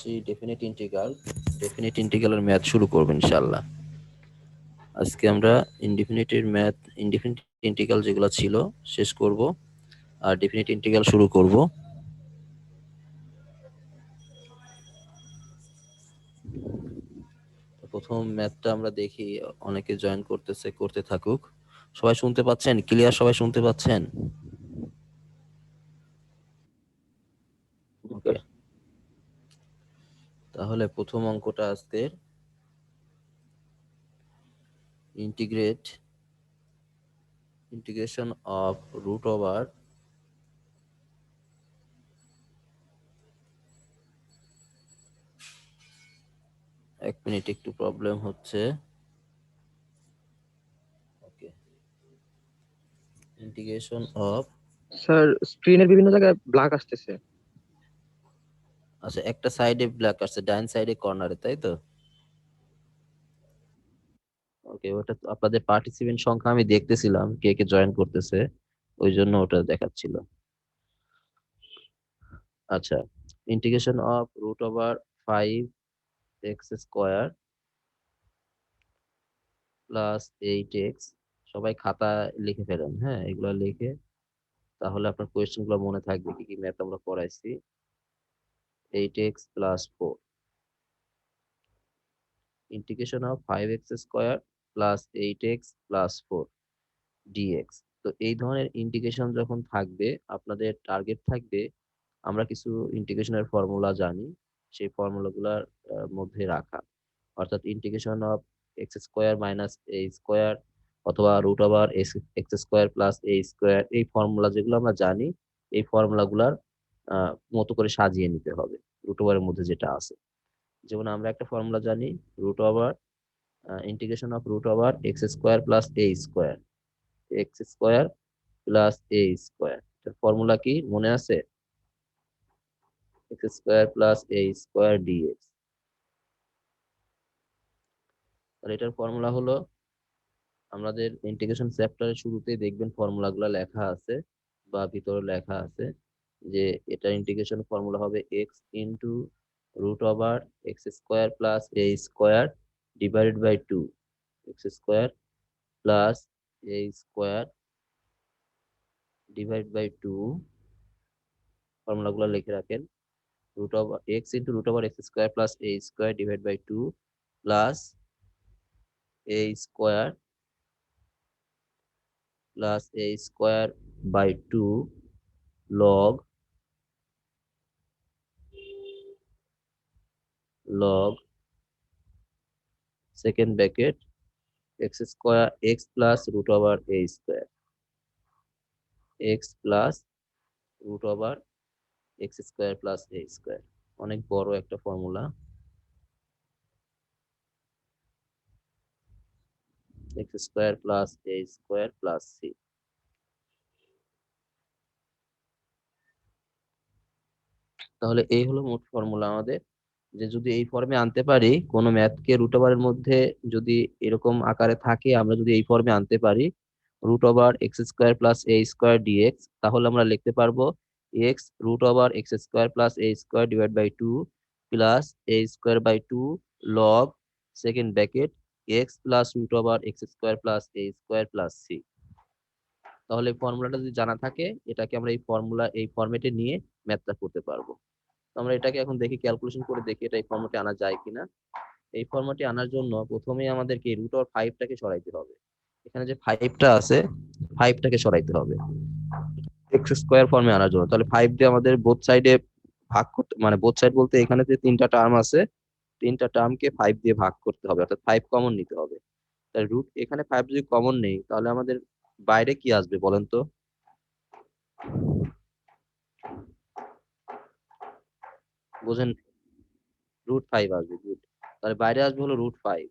Definite ইন্টিগ্রালের math শুরু করব ইনশাআল্লাহ। আজকে আমরা ইনডিফিনিট ইন্টিগ্রাল যেগুলো ছিল শেষ করব আর ডেফিনিট ইন্টিগ্রাল শুরু করব। প্রথম ম্যাথটা আমরা দেখি, অনেকে জয়েন করতে থাকুক। সবাই শুনতে পাচ্ছেন? ক্লিয়ার? সবাই শুনতে পাচ্ছেন? ওকে, তাহলে প্রথম অঙ্কটা আজকের ইন্টিগ্রেশন অফ রুট ওভার এক মিনিট, একটু প্রবলেম হচ্ছে। ওকে, ইন্টিগ্রেশন অফ, স্যার, স্ক্রিনের বিভিন্ন জায়গায় ব্ল্যাক আসতেছে। আচ্ছা একটা সাইডে ব্ল্যাক আছে, ডাইন সাইডে কর্নারে, তাই তো? ওকে, ওটা তো আপনাদের পার্টিসিপেন্ট সংখ্যা আমি দেখতেছিলাম কে কে জয়েন করতেছে, ওই জন্য ওটা দেখাচ্ছিল। আচ্ছা, integration of root over 5x² plus 8x, সবাই খাতা লিখে ফেলেন, হ্যাঁ এগুলো লিখে, তাহলে আপনার কোয়েশ্চেন গুলো মনে থাকবে কি কি ম্যাথ আমরা করাইছি। 8x plus 4, integration of 5x² plus 8x plus 4 dx. তো এই ধরনের ইন্টিগ্রেশন যখন থাকবে, আপনাদের টার্গেট থাকবে আমরা কিছু ইন্টিগ্রেশনের ফর্মুলা জানি, সেই ফর্মুলাগুলোর মধ্যে রাখা। অর্থাৎ integration of x² minus a² অথবা root over x² plus a², এই ফর্মুলা যেগুলো আমরা জানি, এই ফর্মুলাগুলার মতো করে সাজিয়ে নিতে হবে রুট ওভারের মধ্যে যেটা আছে। যেমন আমরা একটা ফর্মুলা জানি, root over integration of root over x² plus a², x² plus a², formula কি মনে আছে? x² plus a² dx। আর এটার ফর্মুলা হলো, আমাদের ইন্টিগ্রেশন চ্যাপ্টারের শুরুতেই দেখবেন ফর্মুলাগুলো লেখা আছে বা ভিতরে লেখা আছে, যে এটা ইন্টিগ্রেশন ফর্মুলা হবে x into root over x² plus a² divided by 2, x² plus a² divide by 2, ফর্মুলাগুলো লিখে রাখেন। Root over x into root over x² plus a² divide by 2 plus a² plus a² by 2 log second bracket x plus root over a², x plus root over x² plus a²। অনেক বড় একটা formula, x² plus a² plus c। তাহলে এই হলো মোট formula আমাদের, যে যদি এই ফর্মে আনতে পারি কোনো ম্যাথকে, রুট ওভারের মধ্যে যদি এরকম আকারে থাকে, আমরা যদি এই ফর্মে আনতে পারি root over x² plus a² dx, তাহলে আমরা লিখতে পারবো x root over x² plus a² divide by 2 plus a² by 2 log second bracket x plus root over x² plus a² plus c। তাহলে ফর্মুলাটা যদি জানা থাকে, এটাকে আমরা এই ফর্মেটে নিয়ে ম্যাথটা করতে পারবো। আমরা এটাকে এখন দেখি, ক্যালকুলেশন করে দেখি এটা এই ফর্মেটে আনা যায় কিনা। এই ফর্মেটে আনার জন্য প্রথমেই আমাদেরকে রুট ওভার 5টাকে সরাইতে হবে। এখানে যে 5টা আছে, 5টাকে সরাইতে হবে x² ফর্মে আনার জন্য। তাহলে 5 দিয়ে আমাদের বোথ সাইডে ভাগ করতে, মানে বোথ সাইড বলতে এখানে যে 3টা টার্ম আছে, 3টা টার্মকে 5 দিয়ে ভাগ করতে হবে, অর্থাৎ 5 কমন নিতে হবে। তাহলে রুট, এখানে 5 যদি কমন নেই, তাহলে আমাদের বাইরে কি আসবে বলেন তো? বুঝেন? √5 আসবে, গুড। তাহলে বাইরে আসবে হলো √5।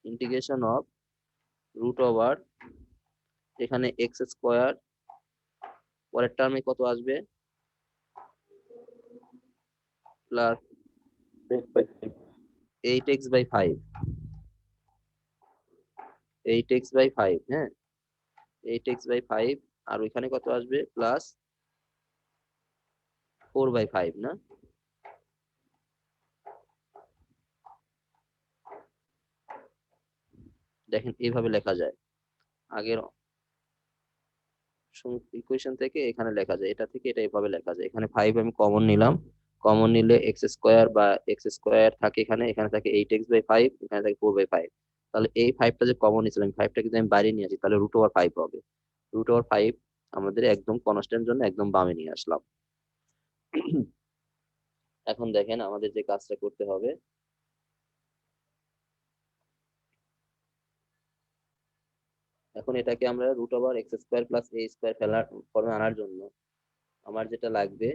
ইন্টিগ্রেশন অফ রুট ওভার, এখানে x², পরের টার্মে কত আসবে? প্লাস 8x/5, 8x/5, হ্যাঁ 8x/5। আর ওইখানে কত আসবে? প্লাস 4/5 না? দেখেন এইভাবে লেখা যায়। আগের ইকুয়েশন থেকে এখানে লেখা যায়, এটা থেকে এটা এভাবে লেখা যায়। এখানে 5 আমি কমন নিলাম, কমন নিলে এক্স স্কোয়ার বা এক্স স্কোয়ার থাকে এখানে, এখানে থাকে 8x/5, এখানে থাকে 4/5। তাহলে এই 5টা যে কমন নিয়েছিলাম, 5টা যদি আমি বাইরে নিয়ে আসি তাহলে √5 হবে। √5 আমাদের একদম কনস্ট্যান্ট জন্য একদম বামে নিয়ে আসলাম। এখন দেখেন আমাদের যে কাজটা করতে হবে, এখন এটাকে আমরা √x² + a² ফেলার ফর্মে আনার জন্য আমার যেটা লাগবে,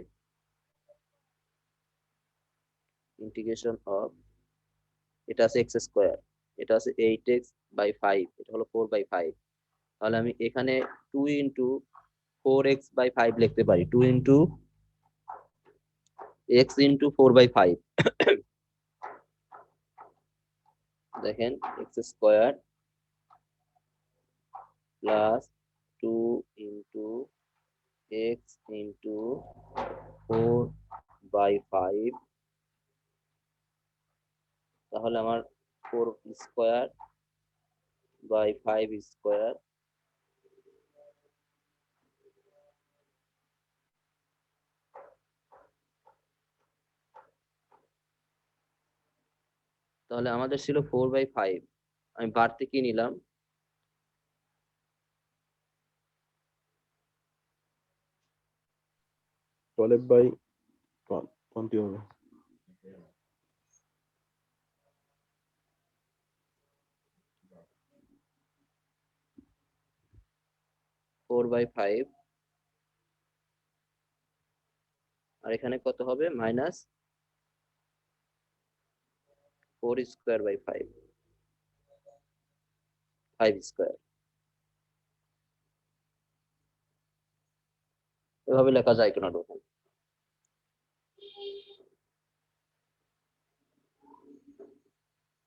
ইন্টিগ্রেশন অফ, এটা আছে x², এটা আছে 8x/5, এটা হলো 4/5। তাহলে আমি এখানে 2 × 4x/5 লিখতে পারি, 2 × x × 4/5। দেখেন x² প্লাস 2 × x × 4/5, তাহলে আমার 4² / 5²। তাহলে আমাদের ছিল 4/5, আমি বাড়তি কি নিলাম, 12/20 হবে। 4/5, আর এখানে কত হবে, মাইনাস 4²/5, 5²। এভাবে লেখা যায় কিনা দেখুন,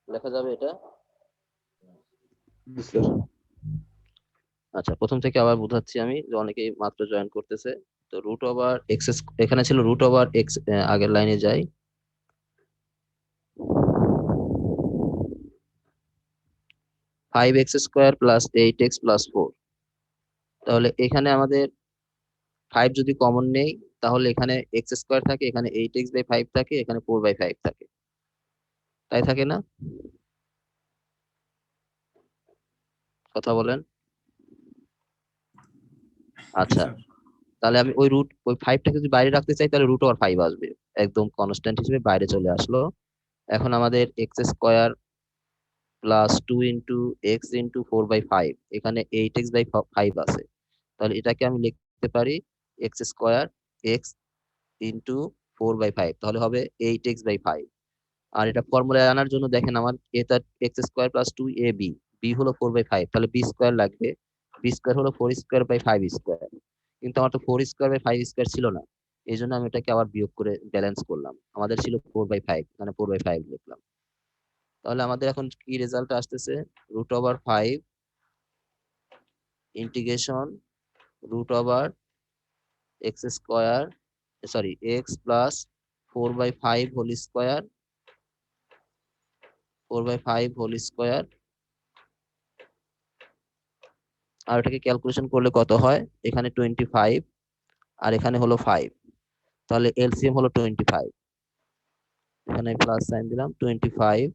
লেখা যাবে এটা? স্যার আচ্ছা, প্রথম থেকে আবার বোঝাচ্ছি আমি, যে অনেকেই মাত্র জয়েন করতেছে। তো √x, এখানে ছিল √x, আগের লাইনে যাই। 5x² + 8x + 4। তাহলে এখানে আমাদের 5 যদি কমন নেই, তাহলে এখানে x² থাকে, এখানে 8x/5 থাকে, এখানে 4/5 থাকে, তাই থাকে না? কথা বলেন। জি আচ্ছা, স্যার। তাহলে আমি ওই 5টাকে যদি বাইরে রাখতে চাই তাহলে √5 আসবে, একদম কনস্ট্যান্ট হিসেবে বাইরে চলে আসলো। এখন আমাদের x² প্লাস 2 × x × 4/5, এখানে 8x/5 আছে, তাহলে এটাকে আমি লিখতে পারি x² x × 4/5, তাহলে হবে 8x/5। আর এটা ফর্মুলায় আনার জন্য দেখেন আমার এটা x² + 2ab, b হলো 4/5, তাহলে b² লাগবে। b² হলো 4²/5², কিন্তু আমার তো 4²/5² ছিল না, এই জন্য আমি এটাকে আবার বিয়োগ করে ব্যালেন্স করলাম। আমাদের ছিল 4/5, মানে 4/5 লিখলাম। তাহলে আমাদের এখন কি রেজাল্ট আসতেছে, √5 integration √x², sorry x plus 4/5 whole square, 4/5 whole square. আর এটাকে ক্যালকুলেশন করলে কত হয়, এখানে 25 আর এখানে হলো 5, তাহলে এলসিএম হলো 25। এখানে প্লাস সাইন দিলাম, 25,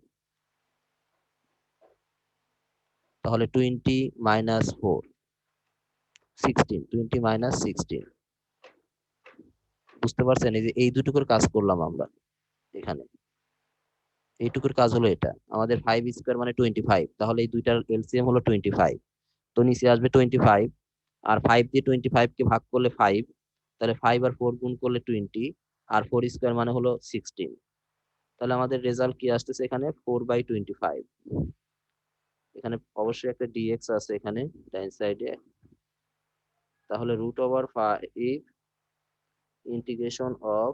তাহলে 20 - 4, 16, 20 - 16। বুঝতে পারছেন, এই যে এই দুটুকুর কাজ করলাম আমরা এখানে, এইটুকুর কাজ হলো এটা। আমাদের 5² মানে 25, তাহলে এই দুইটার এলসিএম হলো 25, তো নিচে আসবে 25, আর 5 দিয়ে 25 কে ভাগ করলে 5, তাহলে 5 আর 4 গুণ করলে 20, আর 4² মানে হলো 16। তাহলে আমাদের রেজাল্ট কি আসতেছে, এখানে 4/25। এখানে অবশ্যই একটা ডিএক্স আছে এখানে ডাইন সাইডে, তাহলে √5 integration of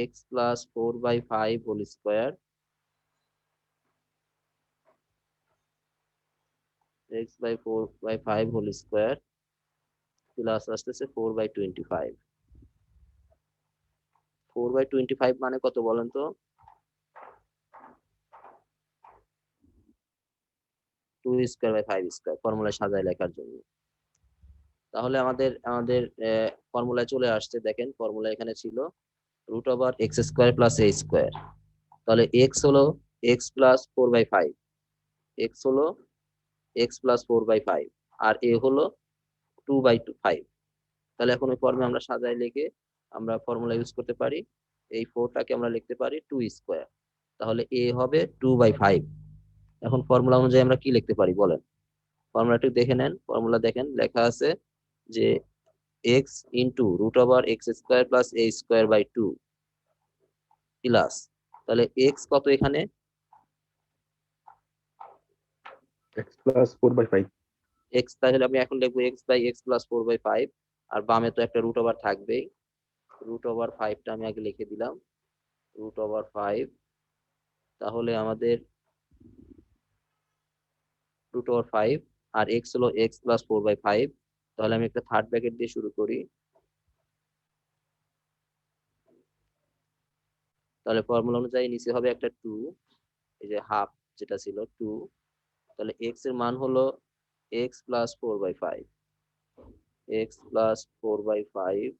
√x plus 4/5 whole square, x/4/5 হোল স্কোয়ার প্লাস আসতেছে 4/25। 4/25 মানে কত বলেন তো? 2²/5², ফর্মুলায় সাজায় লেখার জন্য। তাহলে আমাদের আমাদের ফর্মুলায় চলে আসছে, দেখেন ফর্মুলা এখানে ছিল √(x²+ a²). তাহলে এক্স হলো x+4/5, এক্স হলো x+4/5, আর এ হলো 2/5। তাহলে এখন ওই ফর্মে আমরা সাজায় লিখে আমরা ফর্মুলা ইউজ করতে পারি। এই 4টাকে আমরা লিখতে পারি 2²। তাহলে এ হবে 2/5। এখন ফর্মুলা অনুযায়ী আমরা কি লিখতে পারি বলেন? ফর্মুলাটি দেখে নেন, ফর্মুলা দেখেন লেখা আছে যে x into √(x²+ a²/2 plus, তাহলে এক্স কত এখানে? x+4/5। এক্স, তাহলে আমি এখন লিখবো x/x+4/5, আর বামে তো একটা √ওভার থাকবেই। √5টা আমি আগে লিখে দিলাম, √5। তাহলে আমাদের √5, আর এক্স হলো x+4/5। তাহলে আমি একটা থার্ড ব্র্যাকেট দিয়ে শুরু করি। তাহলে ফর্মুলা অনুযায়ী নিচে হবে একটা 2, এই যে হাফ যেটা ছিল 2। তাহলে এক্স এর মান হলো x+4/5, x+4/5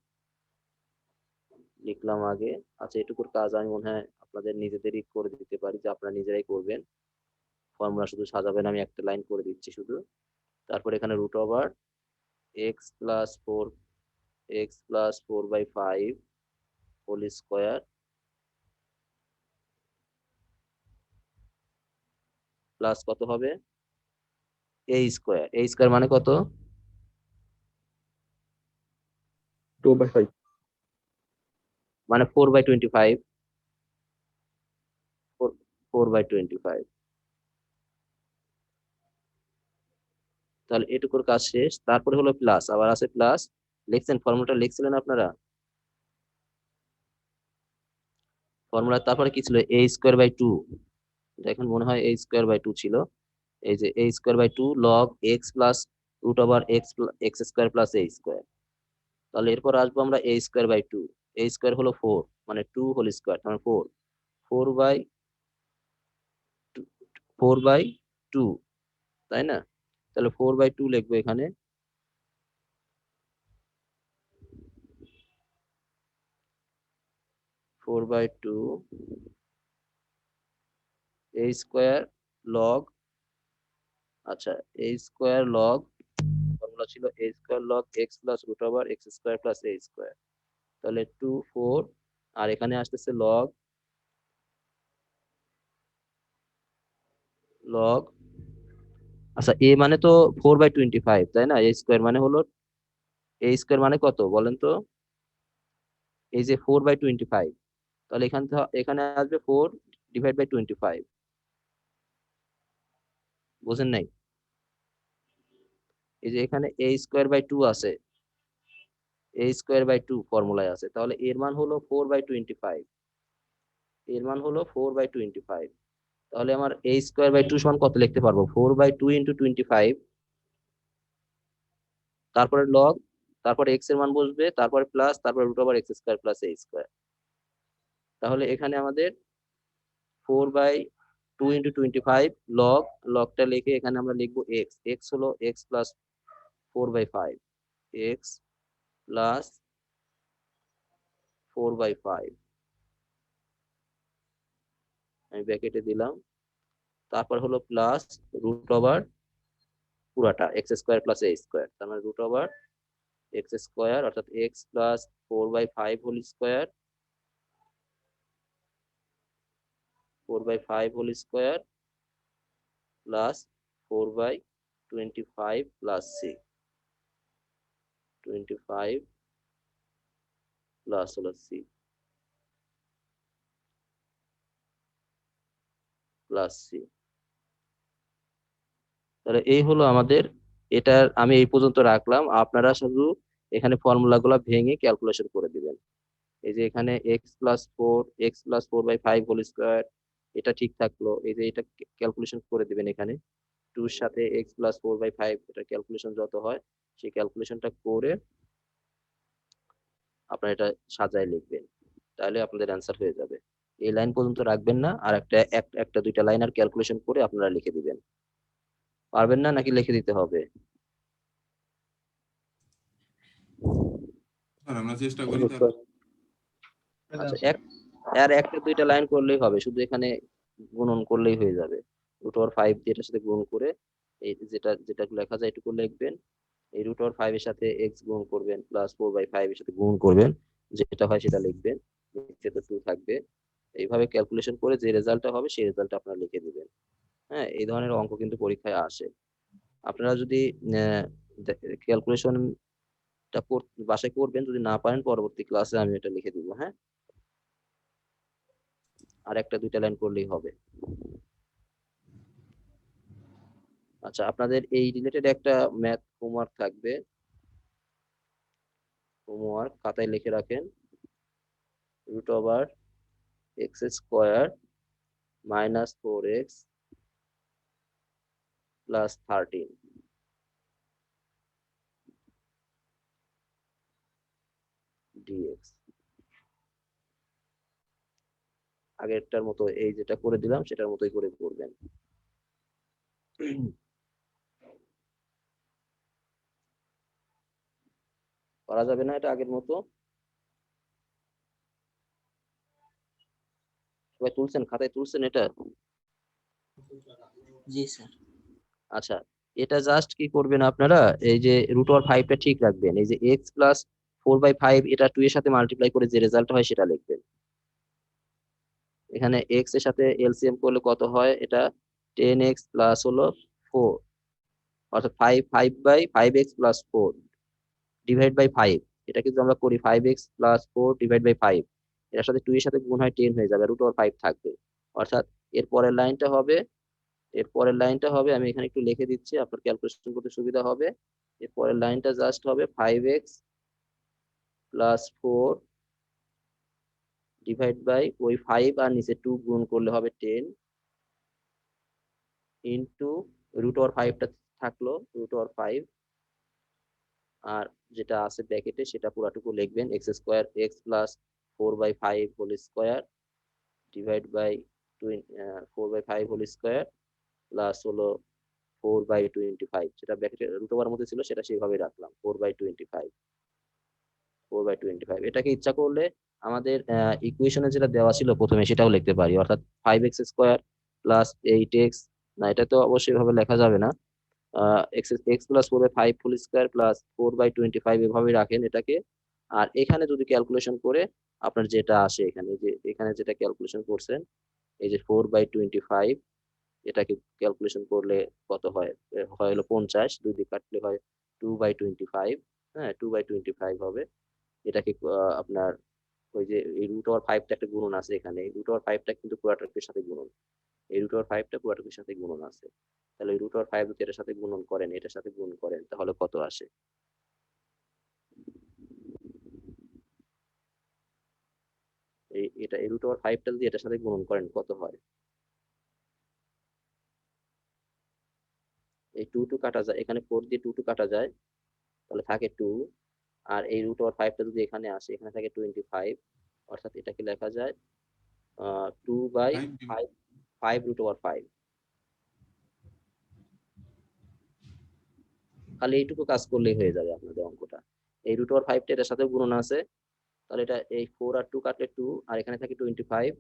লিখলাম আগে। আচ্ছা, এটুকুর কাজ আমি মনে হয় আপনাদের নিজেদেরই করে দিতে পারি, যে আপনারা নিজেরাই করবেন। ফর্মুলা শুধু সাজাবেন, আমি একটা লাইন করে দিচ্ছি শুধু। তারপর এখানে x+4 x+4/5 whole square plus কত হবে? a² মানে কত? 2/5। মানে 4/25। 4/25। তাহলে এটুকুর কাজ শেষ। তারপরে হলো প্লাস, আবার আছে প্লাস। লিখছেন, ফর্মুলাটা লিখছিলেন আপনারা? ফর্মুলা তারপরে কি ছিল? a²/2। দেখেন মনে হয় a²/2 ছিল। এই যে a²/2 log x plus √(x²+a²). তাহলে এরপর আসবো আমরা a²/2। a² হলো 4, মানে 2 হোল স্কোয়ার, মানে 4। 4/2, তাই না? তাহলে 4/2 লিখবো এখানে। 4/2 a² log, আচ্ছা, a² log, ফর্মুলা ছিল a² log x plus √(x²+a²). তাহলে 2 4, আর এখানে আসতেছে log, আচ্ছা এ মানে তো 4/25, তাই না? a² মানে হলো, a² মানে কত বলেন তো? এই যে 4/25, তাহলে এখানে আসবে 4/25। বুঝেন নাই? এই যে এখানে a²/2 আছে, a²/2 ফর্মুলায় আছে, তাহলে এর মান হলো 4/25। এর মান হলো 4/25। তাহলে আমার a²/2 সমান কত লিখতে পারবো? 4/2 ইন্টু 25, তারপরে লগ, তারপরে এক্স এর মান বসবে, তারপরে প্লাস, তারপরে √(x²+a²). তাহলে এখানে আমাদের 4/2 ইন্টু 25 লগটা লিখে এখানে আমরা লিখবো এক্স। এক্স হলো x+4/5, এক্স প্লাস 4/5, আমি ব্র্যাকেটে দিলাম। তারপর হলো প্লাস √ পুরাটা x²+a², তার মানে √(x²), অর্থাৎ x+4/5 whole square, 4/5 whole square plus 4/25 plus c, 25 plus হলো c প্লাস c। তাহলে এই হলো আমাদের, এটার আমি এই পর্যন্ত রাখলাম। আপনারা শুধু এখানে ফর্মুলা গুলা ভেঙে ক্যালকুলেশন করে দিবেন। এই যে এখানে x+4 x+4/5 হোল স্কোয়ার, এটা ঠিক থাকলো। এই যে এটা ক্যালকুলেশন করে দিবেন এখানে 2 এর সাথে x+4/5, এটা ক্যালকুলেশন যত হয় সেই ক্যালকুলেশনটা করে আপনারা এটা সাজায় লিখবেন, তাহলে আপনাদের অ্যান্সার হয়ে যাবে। এই লাইন পর্যন্ত রাখবেন না, আর একটা দুইটা লাইন আর ক্যালকুলেশন করে আপনারা লিখে দিবেন। পারবেন না নাকি লিখে দিতে হবে? স্যার আমরা চেষ্টা করি অনুরোধ স্যার। স্যার। আচ্ছা, আর একটা দুইটা লাইন করলেই হবে, শুধু এখানে গুণন করলেই হয়ে যাবে। √5 দিয়ে এটার সাথে গুণ করে এই যেটা লেখা যায় এটুকু লিখবেন। এই √5 এর সাথে x গুণ করবেন, প্লাস 4/5 এর সাথে গুণ করবেন, যেটা হয় সেটা লিখবেন, নিচে তো 2 থাকবে। এইভাবে ক্যালকুলেশন করে যে রেজাল্টটা হবে সেই রেজাল্টটা আপনারা লিখে দিবেন। হ্যাঁ, এই ধরনের অঙ্ক কিন্তু পরীক্ষায় আসে। আপনারা যদি ক্যালকুলেশনটা বাসায় করবেন, যদি না পারেন পরবর্তী ক্লাসে আমি এটা লিখে দিব। হ্যাঁ, আর একটা দুইটা লাইন করলেই হবে। আচ্ছা, আপনাদের এই রিলেটেড একটা ম্যাথ হোমওয়ার্ক থাকবে, হোমওয়ার্ক খাতায় লিখে রাখেন। √x² - 4x + 13 dx। আগেরটার মতো এই যেটা করে দিলাম সেটার মতোই করে করবেন। করা যাবে না এটা আগের মতো? সবাই তুলছেন, খাতায় তুলছেন এটা? জি স্যার। আচ্ছা, এটা জাস্ট কি করবেন আপনারা, এই যে √5টা ঠিক রাখবেন, এই যে x + 4/5 এটা 2 এর সাথে মাল্টিপ্লাই করে যে রেজাল্ট হয় সেটা লিখবেন। এখানে x এর সাথে এলসিএম করলে কত হয়, এটা 10x প্লাস হলো 4, অর্থাৎ 5/5x + 4 ডিভাইড বাই 5। এটা কিন্তু আমরা করি 5x + 4 ডিভাইড বাই 5, এর সাথে 2 এর সাথে গুণ হয় 10 হয়ে যাবে, √5 থাকবে। অর্থাৎ এর পরের লাইনটা হবে, আমি এখানে একটু লিখে দিচ্ছি, আপনার ক্যালকুলেশন করতে সুবিধা হবে। এর পরের লাইনটা জাস্ট হবে 5x + 4 ডিভাইড বাই ওই 5 আর নিচে 2 গুণ করলে হবে 10 ইন্টু √5টা থাকলো, √5, আর যেটা আছে ব্র্যাকেটে সেটা পুরাটুকু লিখবেন, x² + 4/5 whole square divide by 4/5 whole square plus হলো 4/25, সেটা ব্র্যাকেটে √এর মধ্যে ছিল সেটা সেইভাবে রাখলাম, 4/25। এটাকে ইচ্ছা করলে আমাদের ইকুয়েশনে যেটা দেওয়া ছিল প্রথমে সেটাও লিখতে পারি, অর্থাৎ 5x² + 8x, না এটা তো অবশ্যই ভাবে লেখা যাবে না, x + 4/5 হোল স্কয়ার প্লাস 4/25 এভাবে রাখেন এটাকে। আর এখানে যদি ক্যালকুলেশন করে আপনার যেটা আসে, এখানে যেটা ক্যালকুলেশন করছেন, এই যে 4/25, এটাকে ক্যালকুলেশন করলে কত হয়, হয় হলো 50, 2 দিয়ে কাটলে হয় 2/25। হ্যাঁ, 2/25 হবে। এটাকে আপনার ওই যে এই √5টা একটা গুণন আছে এখানে, এই √5টা কিন্তু পুরাটার সাথে গুণন, এই √5টা পুরাটার সাথে গুণন আছে। তাহলে এই √5 যদি এটার সাথে গুণন করেন, এটার সাথে গুণ করেন, তাহলে কত আসে? এই √5টা যদি এটার সাথে গুণন করেন কত হয়? এই 2 2 কাটা যায়, এখানে 4 দিয়ে 2 2 কাটা যায়, তাহলে থাকে 2। আর এই √5টা যদি এখানে আসে, এখানে থাকে 25, অর্থাৎ এটাকে লেখা যায় 2/5, 5 √5। খালি এইটুকু কাজ করলেই হয়ে যাবে আপনাদের অঙ্কটা। এই √5টা এটার সাথে গুণন আছে, তাহলে এটা এই 4 আর 2 কাটলে 2, আর এখানে থাকে 25,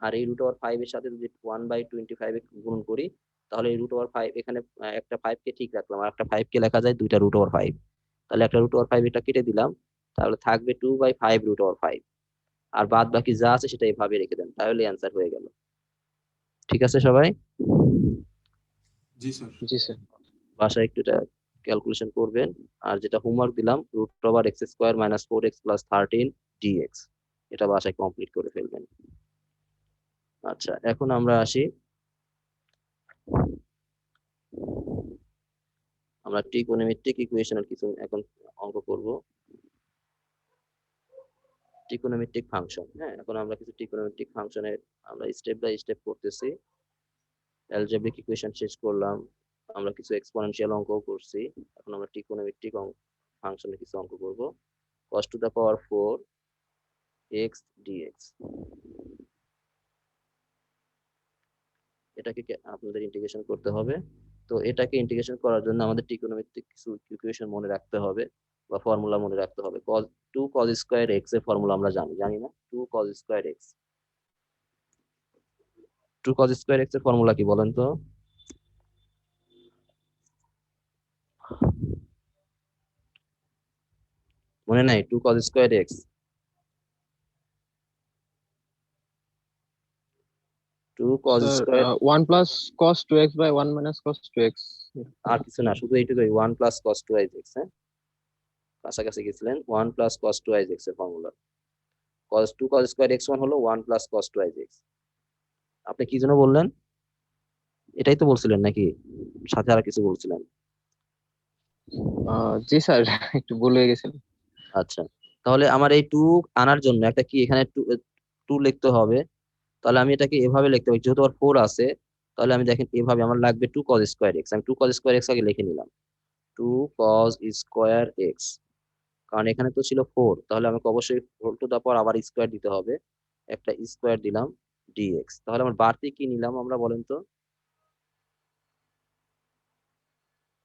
আর এই √5 এর সাথে যদি 1/25 গুণ করি, তাহলে এই √5 এখানে একটা 5 কে ঠিক রাখলাম, আর একটা 5 কে লেখা যায় দুইটা √5, তাহলে একটা √5 এটা কেটে দিলাম, তাহলে থাকবে 2/5 √5। আর বাদ বাকি যা আছে সেটা এভাবে রেখে দেন, তাহলে অ্যান্সার হয়ে গেল। ঠিক আছে সবাই? জি স্যার। জি স্যার। বাসায় একটু এটা ক্যালকুলেশন করবেন। আর যেটা হোমওয়ার্ক দিলাম, √x² - 4x + 13 dx, এটা বাসায় কমপ্লিট করে ফেলবেন। আচ্ছা, এখন আমরা আসি, আমরা ট্রিগোনোমেট্রিক ইকুয়েশনের কিছু এখন অঙ্ক করব। ট্রিগোনোমেট্রিক ফাংশন, হ্যাঁ, এখন আমরা কিছু ট্রিগোনোমেট্রিক ফাংশনের আমরা স্টেপ বাই স্টেপ করতেছি। অ্যালজেব্রিক ইকুয়েশন শেষ করলাম, আমরা কিছু এক্সপোনেনশিয়াল অঙ্ক করছি, এখন আমরা ট্রিগোনোমেট্রিক ফাংশনের কিছু অঙ্ক করব। cos to the power 4 x dx, এটাকে আপনাদের ইন্টিগ্রেশন করতে হবে। তো এটাকে ইন্টিগ্রেশন করার জন্য আমাদের ট্রিগোনোমেট্রিক কিছু ইকুয়েশন মনে রাখতে হবে বা ফর্মুলা মনে রাখতে হবে। 2 cos স্কয়ার x এর ফর্মুলা আমরা জানি না? 2 cos square x, 2 cos square x এর ফর্মুলা কি বলেন তো? মনে নাই? 2 cos square x, 2 cos sir square, 1 plus cos 2x by 1 minus cos 2x। আর কিছু না, শুধু এইটুকুই, 1 প্লাস cos 2x। হ্যাঁ, কাছাকাছি গেছিলেন। 1 প্লাস cos 2x এর formula. cos 2 cos square x 1 হলো 1 প্লাস cos 2x। আপনি কি জন্য বললেন? এটাই তো বলছিলেন নাকি সাথে আর কিছু বলছিলেন? জি স্যার, একটু ভুল হয়ে গেছিল। আচ্ছা, তাহলে আমার এই 2 আনার জন্য একটা কি এখানে 2 লিখতে হবে। তাহলে আমি এটাকে এভাবে লিখতে পারি, যেহেতু আর 4 আছে, তাহলে আমি দেখেন এভাবে আমার লাগবে 2 cos স্কয়ার x। আমি 2 cos স্কয়ার x আগে লিখে নিলাম, 2 cos স্কয়ার x, কারণ এখানে তো ছিল 4, তাহলে আমাকে অবশ্যই 4 টু দা পাওয়ার আবার স্কয়ার দিতে হবে, একটা স্কয়ার দিলাম dx। তাহলে আমার বাড়তি কি নিলাম আমরা বলেন তো?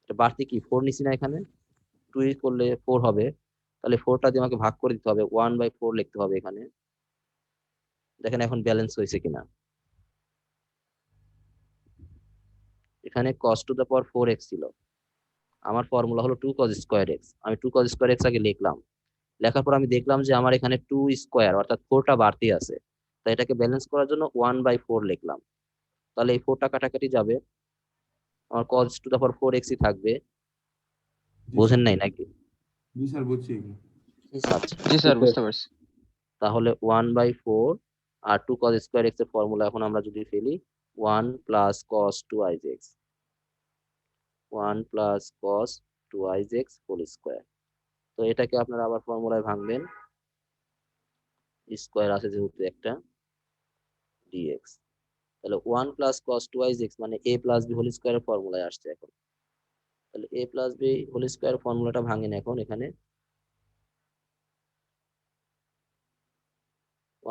এটা বাড়তি কি 4 নিছি না এখানে? 2 করলে 4 হবে, তাহলে 4টা দিয়ে আমাকে ভাগ করে দিতে হবে, 1/4 লিখতে হবে এখানে। দেখেন এখন ব্যালেন্স হয়েছে কিনা। এখানে cos to the power 4x ছিল, আমার ফর্মুলা হলো 2 cos স্কয়ার x। আমি 2 cos স্কয়ার x আগে লিখলাম, লেখার পর আমি দেখলাম যে আমার এখানে 2 স্কয়ার অর্থাৎ 4টা বাড়তি আছে, তাই এটাকে ব্যালেন্স করার জন্য 1/4 লিখলাম। তাহলে এই 4টা কাটাকাটি যাবে, আমার cos to the power 4x ই থাকবে। জি বোঝেন স্যার। নাই নাকি? জি স্যার, বুঝছি এগুলো। আচ্ছা, জি স্যার, বুঝতে পারছি। তাহলে 1/4 আর 2 cos স্কয়ার x এর ফর্মুলা এখন আমরা যদি ফেলি, 1 plus cos 2iz, 1 plus cos 2iz whole square. তো এটাকে আপনারা আবার ফর্মুলায় ভাঙবেন, স্কয়ার আছে যেহেতু একটা, dx। তাহলে 1 প্লাস cos 2iz মানে a প্লাস b হোল স্কয়ারের ফর্মুলায় আসছে এখন। তাহলে a plus b whole square ফর্মুলাটা ভাঙেন এখন এখানে,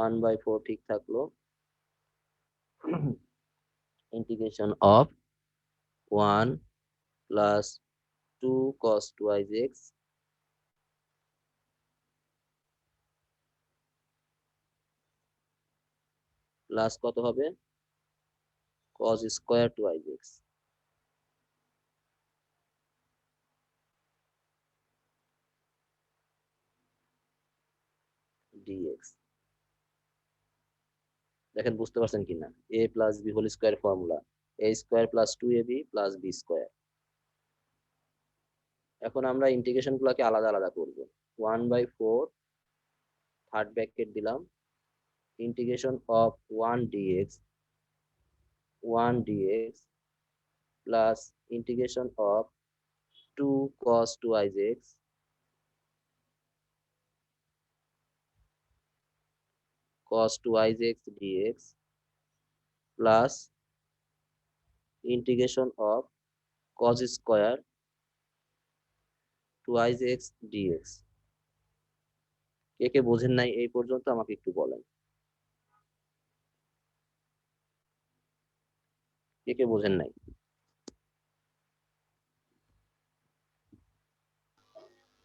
1/4 ঠিক থাকলো, integration of 1 plus 2 cos 2iz plus কত হবে, cos স্কয়ার 2iz dx। দেখেন বুঝতে পারছেন কিনা? a plus b whole square formula, a square plus 2ab plus b square. এখন আমরা ইন্টিগ্রেশন গুলোকে আলাদা আলাদা করব। 1/4 থার্ড ব্র্যাকেট দিলাম, integration of 1 dx plus integration of 2 cos 2iz cos 2iz dx plus integration of cos square 2iz dx। কে কে বোঝেন নাই এই পর্যন্ত আমাকে একটু বলেন, কে কে বোঝেন নাই?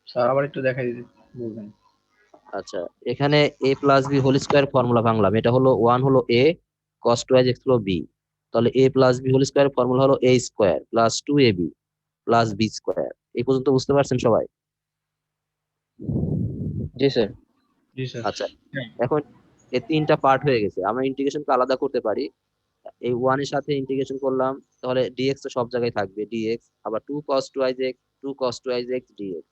স্যার আবার একটু দেখাই দিতে বলবেন। আচ্ছা, এখানে a plus B whole square formula ভাঙলাম, এটা হলো 1 হলো a, cos 2iz হলো b। তাহলে a plus B whole square formula হলো a square plus 2ab plus b square. এই পর্যন্ত বুঝতে পারছেন সবাই? জি স্যার। জি স্যার। আচ্ছা, এখন এই তিনটা পার্ট হয়ে গেছে, আমরা ইন্টিগ্রেশনকে আলাদা করতে পারি। এই 1 এর সাথে ইন্টিগ্রেশন করলাম, তাহলে dx তো সব জায়গায় থাকবে, dx আবার 2 cos 2iz dx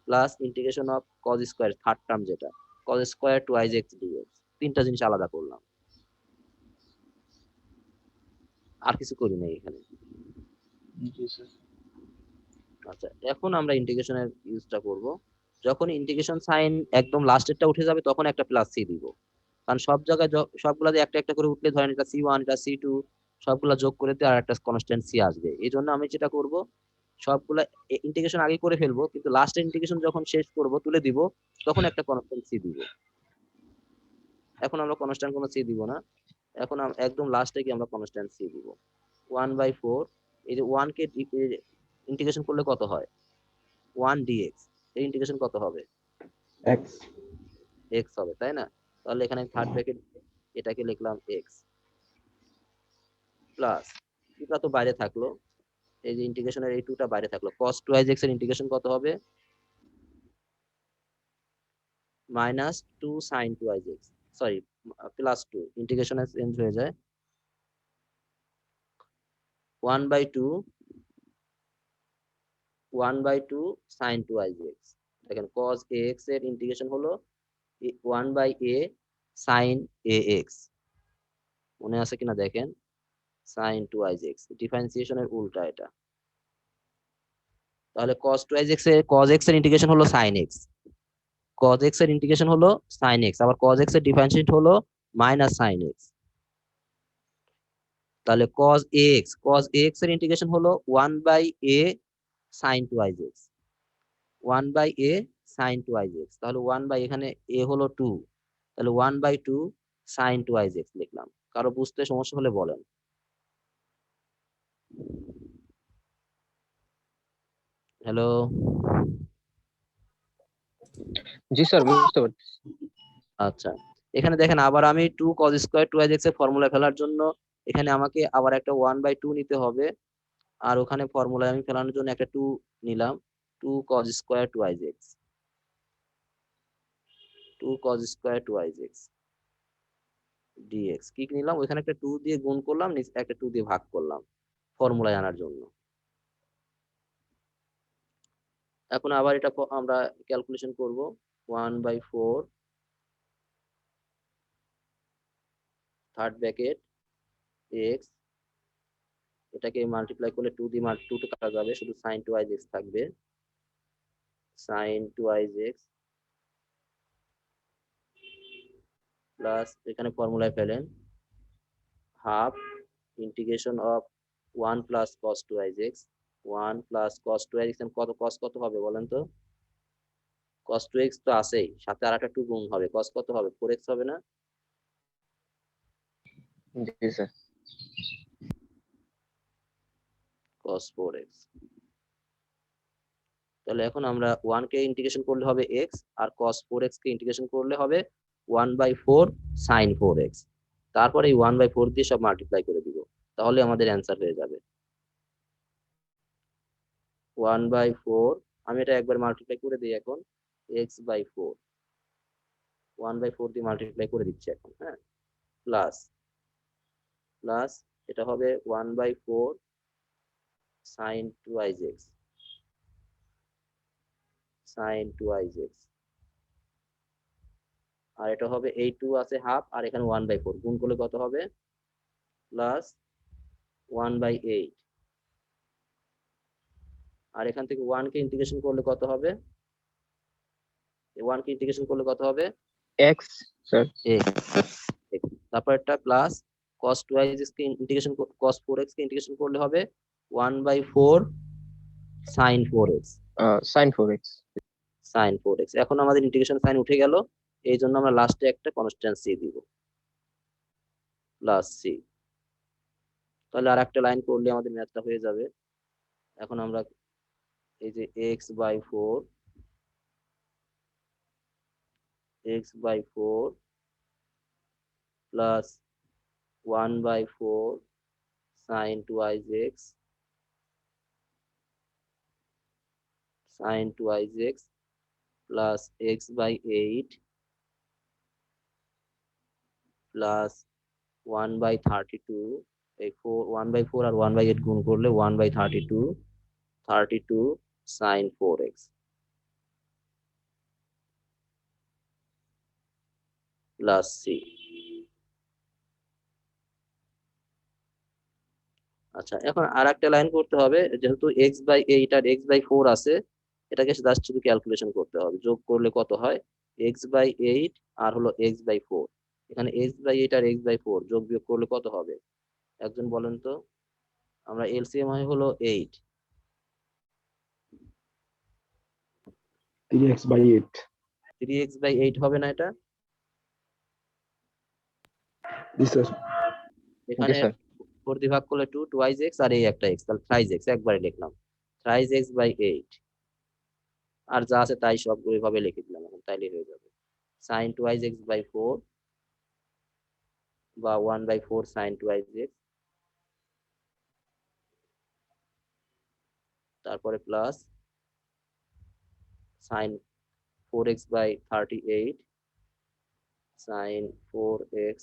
plus integration of cos square third term যেটা cos স্কয়ার 2iz dx। তিনটা জিনিস আলাদা করলাম, আর কিছু করি নাই এখানে। জি স্যার। আচ্ছা, এখন আমরা ইন্টিগ্রেশনের ইউজটা করব। যখন ইন্টিগ্রেশন সাইন একদম লাস্টেরটা উঠে যাবে তখন একটা প্লাস সি দিব, কারণ সব জায়গায় সবগুলাতে একটা একটা করে উঠলে ধরেন এটা c1 এটা c2 সবগুলা যোগ করে দিয়ে আর একটা কনস্ট্যান্ট সি আসবে। এই জন্য আমি যেটা করব, সবগুলা ইন্টিগ্রেশন আগে করে ফেলবো, কিন্তু লাস্টে ইন্টিগ্রেশন যখন শেষ করব তুলে দিব, তখন একটা কনস্ট্যান্ট সি দিব। এখন আমরা কনস্ট্যান্ট কোনো সি দিব না, এখন একদম লাস্টে গিয়ে আমরা কনস্ট্যান্ট সি দিব। 1/4, এই যে 1 কে ইন্টিগ্রেশন করলে কত হয়? 1 dx, এই ইন্টিগ্রেশন কত হবে? এক্স। x হবে, তাই না? তাহলে এখানে থার্ড ব্র্যাকেট এটাকে লিখলাম x প্লাস, এটা তো বাইরে থাকলো, এই যে ইন্টিগ্রেশনের এই টুটা বাইরে থাকলো, cos 2x এর ইন্টিগ্রেশন কত হবে? -2 sin 2x, sorry +2, integration change হয়ে যায় 1/2 sin 2x। দেখেন cos ax এর ইন্টিগ্রেশন হলো 1/a sin ax, মনে আছে কিনা দেখেন, sin 2x, ডিফারেন্সিয়েশনের উল্টা এটা। তাহলে cos 2x এর cos x এর ইন্টিগ্রেশন হলো sin x, cos x এর ইন্টিগ্রেশন হলো sin x, আবার cos x এর ডিফারেন্সিয়েট হলো -sin x। তাহলে cos ax এর ইন্টিগ্রেশন হলো 1/a sin 2x, 1/a sin 2x। তাহলে 1 এখানে a হলো 2, তাহলে 1/2 sin 2x লিখলাম। কারো বুঝতে সমস্যা হলে বলেন। হ্যালো, জি স্যার, বুঝতে পারছি। আচ্ছা। এখানে দেখেন আবার আমি 2 cos স্কয়ার 2x এর ফর্মুলা ফেলার জন্য এখানে আমাকে আবার একটা 1/2 নিতে হবে, আর ওখানে ফর্মুলায় আমি ফেলানোর জন্য একটা 2 নিলাম, 2 cos square 2x, 2 cos square 2x dx। কি নিলাম, ওইখানে একটা 2 দিয়ে গুণ করলাম, নিচে একটা 2 দিয়ে ভাগ করলাম ফর্মুলায় আনার জন্য। এখন আবার এটা আমরা ক্যালকুলেশন করব। 1/4 থার্ড ব্র্যাকেট x, এটাকে মাল্টিপ্লাই করলে 2 দিয়ে 2 টা কাটা যাবে, শুধু sin 2x থাকবে, sin 2x প্লাস, এখানে ফর্মুলায় ফেলেন half integration of 1 plus cos 2x, 1 plus cos 2x, কত cos কত হবে বলেন তো? cos 2x তো আছেই, সাথে আর একটা 2 গুণ হবে, cos কত হবে? 4x হবে না? জি স্যার। cos 4x। তাহলে এখন আমরা 1 কে ইন্টিগ্রেশন করলে হবে x, আর cos 4x কে ইন্টিগ্রেশন করলে হবে 1/4 sin 4x। তারপরে এই 1/4 দিয়ে সব মাল্টিপ্লাই করে দিব, তাহলে আমাদের অ্যান্সার হয়ে যাবে 1/4। আমি এটা একবার মাল্টিপ্লাই করে দিই এখন, x/4, 1/4 দিয়ে মাল্টিপ্লাই করে দিচ্ছি এখন, হ্যাঁ, প্লাস প্লাস এটা হবে 1/4 sin 2x, sin 2x, আর এটা হবে এই 2 আছে হাফ, আর এখানে 1/4 গুণ করলে কত হবে? প্লাস 1/8, আর এখান থেকে 1 কে ইন্টিগ্রেশন করলে কত হবে? 1 কে ইন্টিগ্রেশন করলে কত হবে? X sir. x। তারপর একটা প্লাস cos 2x কে ইন্টিগ্রেশন, cos 4x কে ইন্টিগ্রেশন করলে হবে 1/4 sin 4x, sign 4x। sin 4x। এখন আমাদের ইন্টিগ্রেশন সাইন উঠে গেল, এই জন্য আমরা লাস্টে একটা কনস্ট্যান্ট সি দিব, প্লাস সি। তাহলে আর একটা লাইন করলে আমাদের ম্যাথটা হয়ে যাবে। এখন আমরা এই যে x/4 plus 1/4 sin 2x plus x/8 plus 1/32, এই 1/4 আর 1/8 গুণ করলে 1/32 sin 4x প্লাস সি। আচ্ছা, এখন আর একটা লাইন করতে হবে, যেহেতু x/8 আর x/4 আছে, এটাকে জাস্ট শুধু ক্যালকুলেশন করতে হবে, যোগ করলে কত হয়? x/8 আর হলো x/4, এখানে x/8 আর x/4 যোগ বিয়োগ করলে কত হবে? একজন বলেন তো, আমরা এলসিএম হয় হলো 8, 3x/8 3x/8 হবে না এটা? জি স্যার জি এখানে স্যার 4 দিয়ে ভাগ করলে 2, 2x আর এই একটা x, তাহলে thrice x একবারে লিখলাম, thrice x/8, আর যা আছে তাই সব ওইভাবে লিখে দিলাম এখন, তাইলে হয়ে যাবে sin 2x by 4 বা 1/4 sin 2x, তারপরে plus sin 4x by 38, sin 4x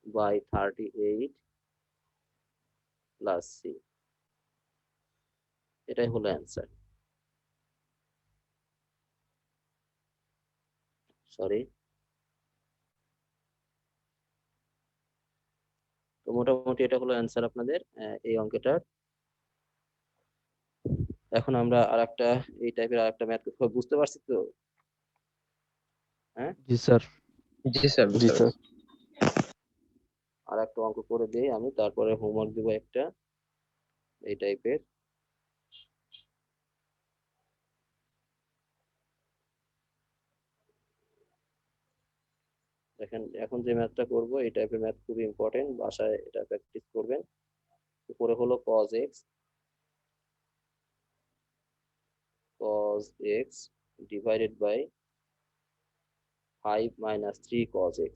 by 38 plus c, এটাই হলো অ্যান্সার। সরি, তো মোটামুটি এটা হলো অ্যান্সার আপনাদের এই অঙ্কটার। এখন আমরা আরেকটা এই টাইপের আরেকটা ম্যাথ বুঝতে পারছি তো? হ্যাঁ, জি স্যার। জি স্যার জি বুঝতে স্যার পারছি। আর একটা অঙ্ক করে দিই আমি, তারপরে হোমওয়ার্ক দেবো একটা এই টাইপের। দেখেন এখন যে ম্যাথটা করব এই টাইপের ম্যাথ খুবই ইম্পর্টেন্ট, বাসায় এটা প্র্যাকটিস করবেন। উপরে হলো cos x divided by 5 minus 3 cos x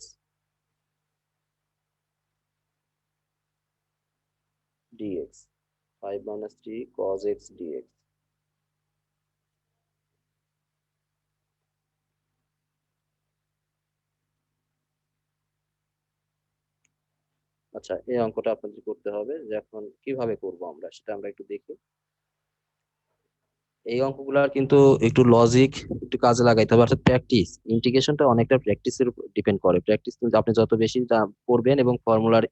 dx, 5 minus 3 cos x dx। আচ্ছা, এই অঙ্কটা আপনাদের করতে হবে, যে এখন কিভাবে করব আমরা সেটা আমরা একটু দেখি। এই অঙ্কগুলার কিন্তু একটু লজিক একটু কাজে লাগাইতে হবে, অর্থাৎ প্র্যাকটিস। ইন্টিগ্রেশনটা অনেকটা প্র্যাকটিসের উপর ডিপেন্ড করে। প্র্যাকটিস কিন্তু আপনি যত বেশি করবেন এবং ফর্মুলার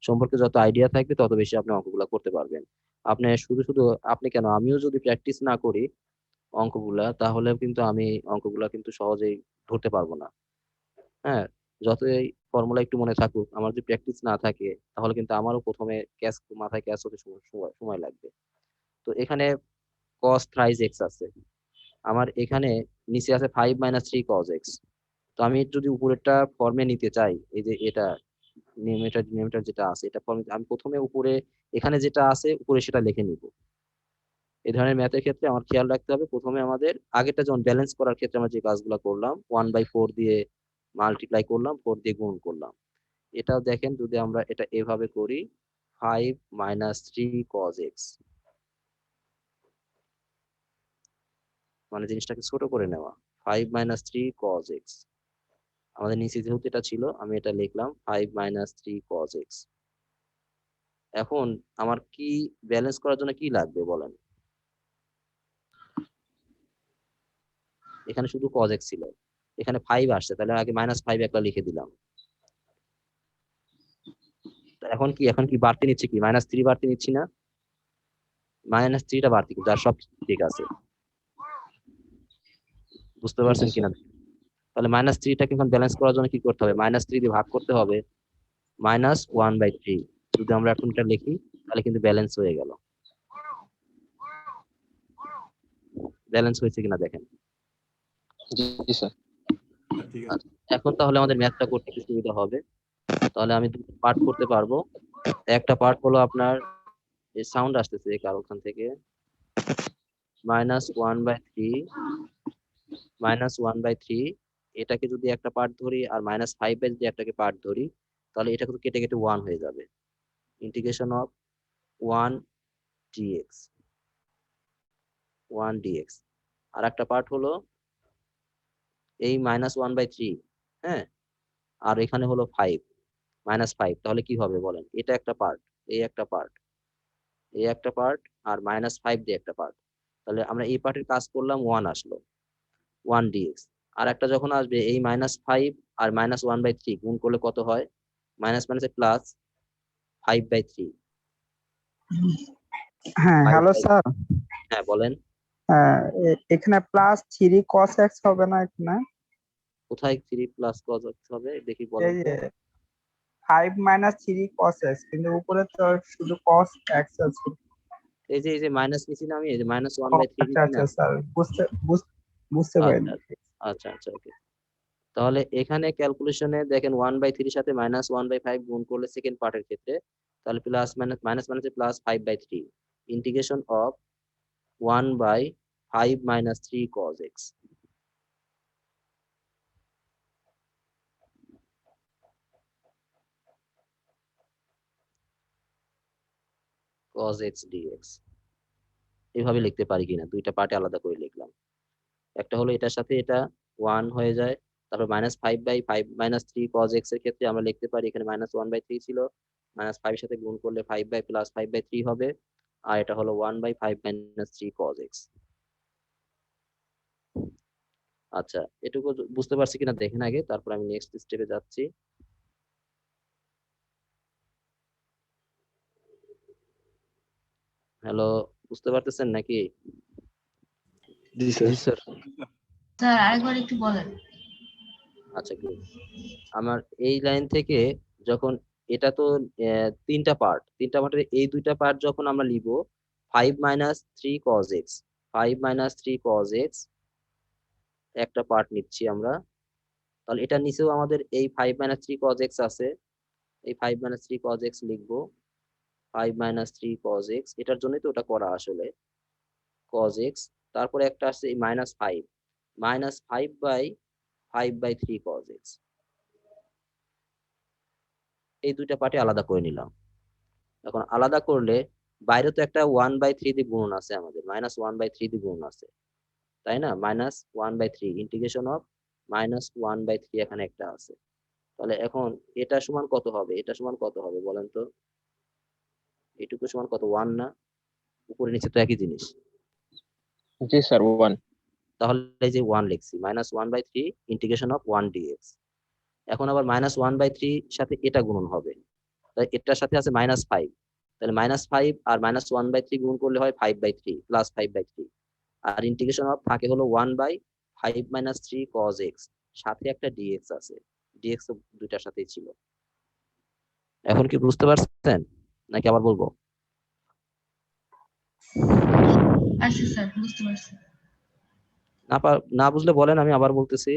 সম্পর্কে যত আইডিয়া থাকবে তত বেশি আপনি অঙ্কগুলা করতে পারবেন। আপনি শুধু শুধু আপনি কেন, আমিও যদি প্র্যাকটিস না করি অঙ্কগুলা, তাহলে কিন্তু আমি অঙ্কগুলা কিন্তু সহজেই ধরতে পারবো না। হ্যাঁ, যতই ফর্মুলা একটু মনে থাকুক, আমার যদি প্র্যাকটিস না থাকে তাহলে কিন্তু আমারও প্রথমে ক্যাচ মাথায় ক্যাচ হতে সময় সময় সময় লাগবে। তো এখানে cos thrice x আছে, আমার এখানে নিচে আছে 5 minus 3 cos x। তো আমি যদি উপরেরটা ফর্মে নিতে চাই, এই যে এটা নিউমেটার যেটা আছে এটা ফর্মে, আমি প্রথমে উপরে এখানে যেটা আছে উপরে সেটা লিখে নিব। এই ধরনের ম্যাথের ক্ষেত্রে আমার খেয়াল রাখতে হবে, প্রথমে আমাদের আগেরটা যেমন ব্যালেন্স করার ক্ষেত্রে আমরা যে কাজগুলো করলাম, 1/4 দিয়ে মাল্টিপ্লাই করলাম, 4 দিয়ে গুণ করলাম। এটাও দেখেন যদি আমরা এটা এভাবে করি, 5 minus 3 cos x, মানে জিনিসটাকে ছোট করে নেওয়া, 5 minus 3 cos x। আমাদের নিচে যেহেতু এটা ছিল আমি এটা লিখলাম 5 minus 3 cos x। এখন আমার কি ব্যালেন্স করার জন্য কি লাগবে বলেন? এখানে শুধু cos x ছিল, এখানে 5 আসছে, তাহলে আগে -5 একটা লিখে দিলাম। তো এখন কি বাড়তি নিচ্ছে, কি -3 বাড়তি নিচ্ছি না? -3টা বাড়তি, কিন্তু আর সব ঠিক আছে। বুঝতে পারছেন জি কিনা? স্যার তাহলে -3টাকে এখন ব্যালেন্স করার জন্য কি করতে হবে? -3 দিয়ে ভাগ করতে হবে, -1/3। যদি আমরা এখন এটা লিখি তাহলে কিন্তু ব্যালেন্স হয়ে গেল। ব্যালেন্স হয়েছে কিনা দেখেন। জি স্যার ঠিক আছে। এখন তাহলে আমাদের ম্যাথটা করতে একটু সুবিধা হবে। তাহলে আমি দুটো পার্ট করতে পারবো। একটা পার্ট হলো আপনার, এই সাউন্ড আসতেছে কারো ওখান থেকে, -1/3, -1/3, এটাকে যদি একটা পার্ট ধরি আর -5 এর যদি একটাকে পার্ট ধরি, তাহলে এটা কিন্তু কেটে কেটে 1 হয়ে যাবে। Integration of 1 dx, 1 dx। আর একটা পার্ট হলো এই -1/3, হ্যাঁ, আর এখানে হলো 5, -5, তাহলে কি হবে বলেন? এটা একটা পার্ট, এই একটা পার্ট, এই একটা পার্ট, আর -5 দিয়ে একটা পার্ট। তাহলে আমরা এই পার্টের কাজ করলাম, 1 আসলো, 1 dx। আর একটা যখন আসবে এই -5 আর -1/3 গুণ করলে কত হয়? মাইনাস মাইনাসে প্লাস, 5/3। হ্যাঁ, হ্যালো স্যার। হ্যাঁ বলেন। এখানে +3 cos x হবে না এখানে? কোথায় 3 প্লাস cos হবে দেখি বলেন এই তো। 5 - 3 cos x, কিন্তু উপরে তো শুধু cos x আছে। এই যে মাইনাস নিছি না আমি, এই যে মাইনাস ওয়ান ও, বাই থ্রি আচ্ছা নিছি না। আচ্ছা স্যার, বুঝতে আচ্ছা পারিনি। আচ্ছা আচ্ছা ওকে। তাহলে এখানে ক্যালকুলেশনে দেখেন 1/3 সাথে -1/5 গুণ করলে সেকেন্ড পার্টের ক্ষেত্রে, তাহলে প্লাস মাইনাস মাইনাস মাইনাসে +5/3 integration of 1/5 - 3 cos x। cos x dx এইভাবে লিখতে পারি কিনা, দুইটা পার্টে আলাদা করে লিখলাম। একটা হলো এটার সাথে এটা 1 হয়ে যায়, তারপর -5/5 - 3 cos x এর ক্ষেত্রে আমরা লিখতে পারি, এখানে -1/3 ছিল, -5 এর সাথে গুণ করলে 5/+5/3 হবে, আর এটা হলো 1/5 - 3 cos x। আচ্ছা, এটুকু বুঝতে পারছি কিনা দেখেন আগে, তারপর আমি নেক্সট স্টেপে যাচ্ছি। হ্যালো, বুঝতে পারতেছেন নাকি? জি জি স্যার। স্যার। স্যার আরেকবার একটু বলেন। আচ্ছা good। আমার এই লাইন থেকে যখন এটা তো তিনটা পার্টের এই দুইটা পার্ট যখন আমরা নিব 5 - 3 cos x, 5 - 3 cos x একটা পার্ট নিচ্ছি আমরা, তাহলে এটা নিচেও আমাদের এই 5 - 3 cos x আছে, এই 5 - 3 cos x লিখবো, 5 - 3 cos x, এটার জন্যই তো ওটা করা আসলে cos x। তারপরে একটা আছে এই -5, -5/5/3 cos x, এই দুইটা পার্টে আলাদা করে নিলাম। এখন আলাদা করলে বাইরে তো একটা 1/3 দিয়ে গুণন আছে, আমাদের -1/3 দিয়ে গুণন আছে, তাই না? -1/3 ইন্টিগ্রেশন অফ -1/3 এখানে একটা আছে। তাহলে এখন এটা সমান কত হবে, এটা সমান কত হবে বলেন তো? এটুকু সমান কত, 1 না? উপরে নিচে তো একই জিনিস। জি স্যার 1। তাহলে এই যে 1 লিখছি, -1/3 ইন্টিগ্রেশন অফ 1 dx। এখন আবার -1/3 সাথে এটা গুণন হবে, তাই এটার সাথে আছে -5, তাহলে -5 আর -1/3 গুণ করলে হয় 5/3 +5/3, আর ইন্টিগ্রেশন অফ থাকে হলো 1/5 - 3 cos x, সাথে একটা dx আছে, dx তো দুইটার সাথেই ছিল। এখন কি বুঝতে পারছেন নাকি আবার বলবো? আচ্ছা স্যার, বুঝতে পারছি। না বুঝলে বলেন, আমি আবার বলতেছি,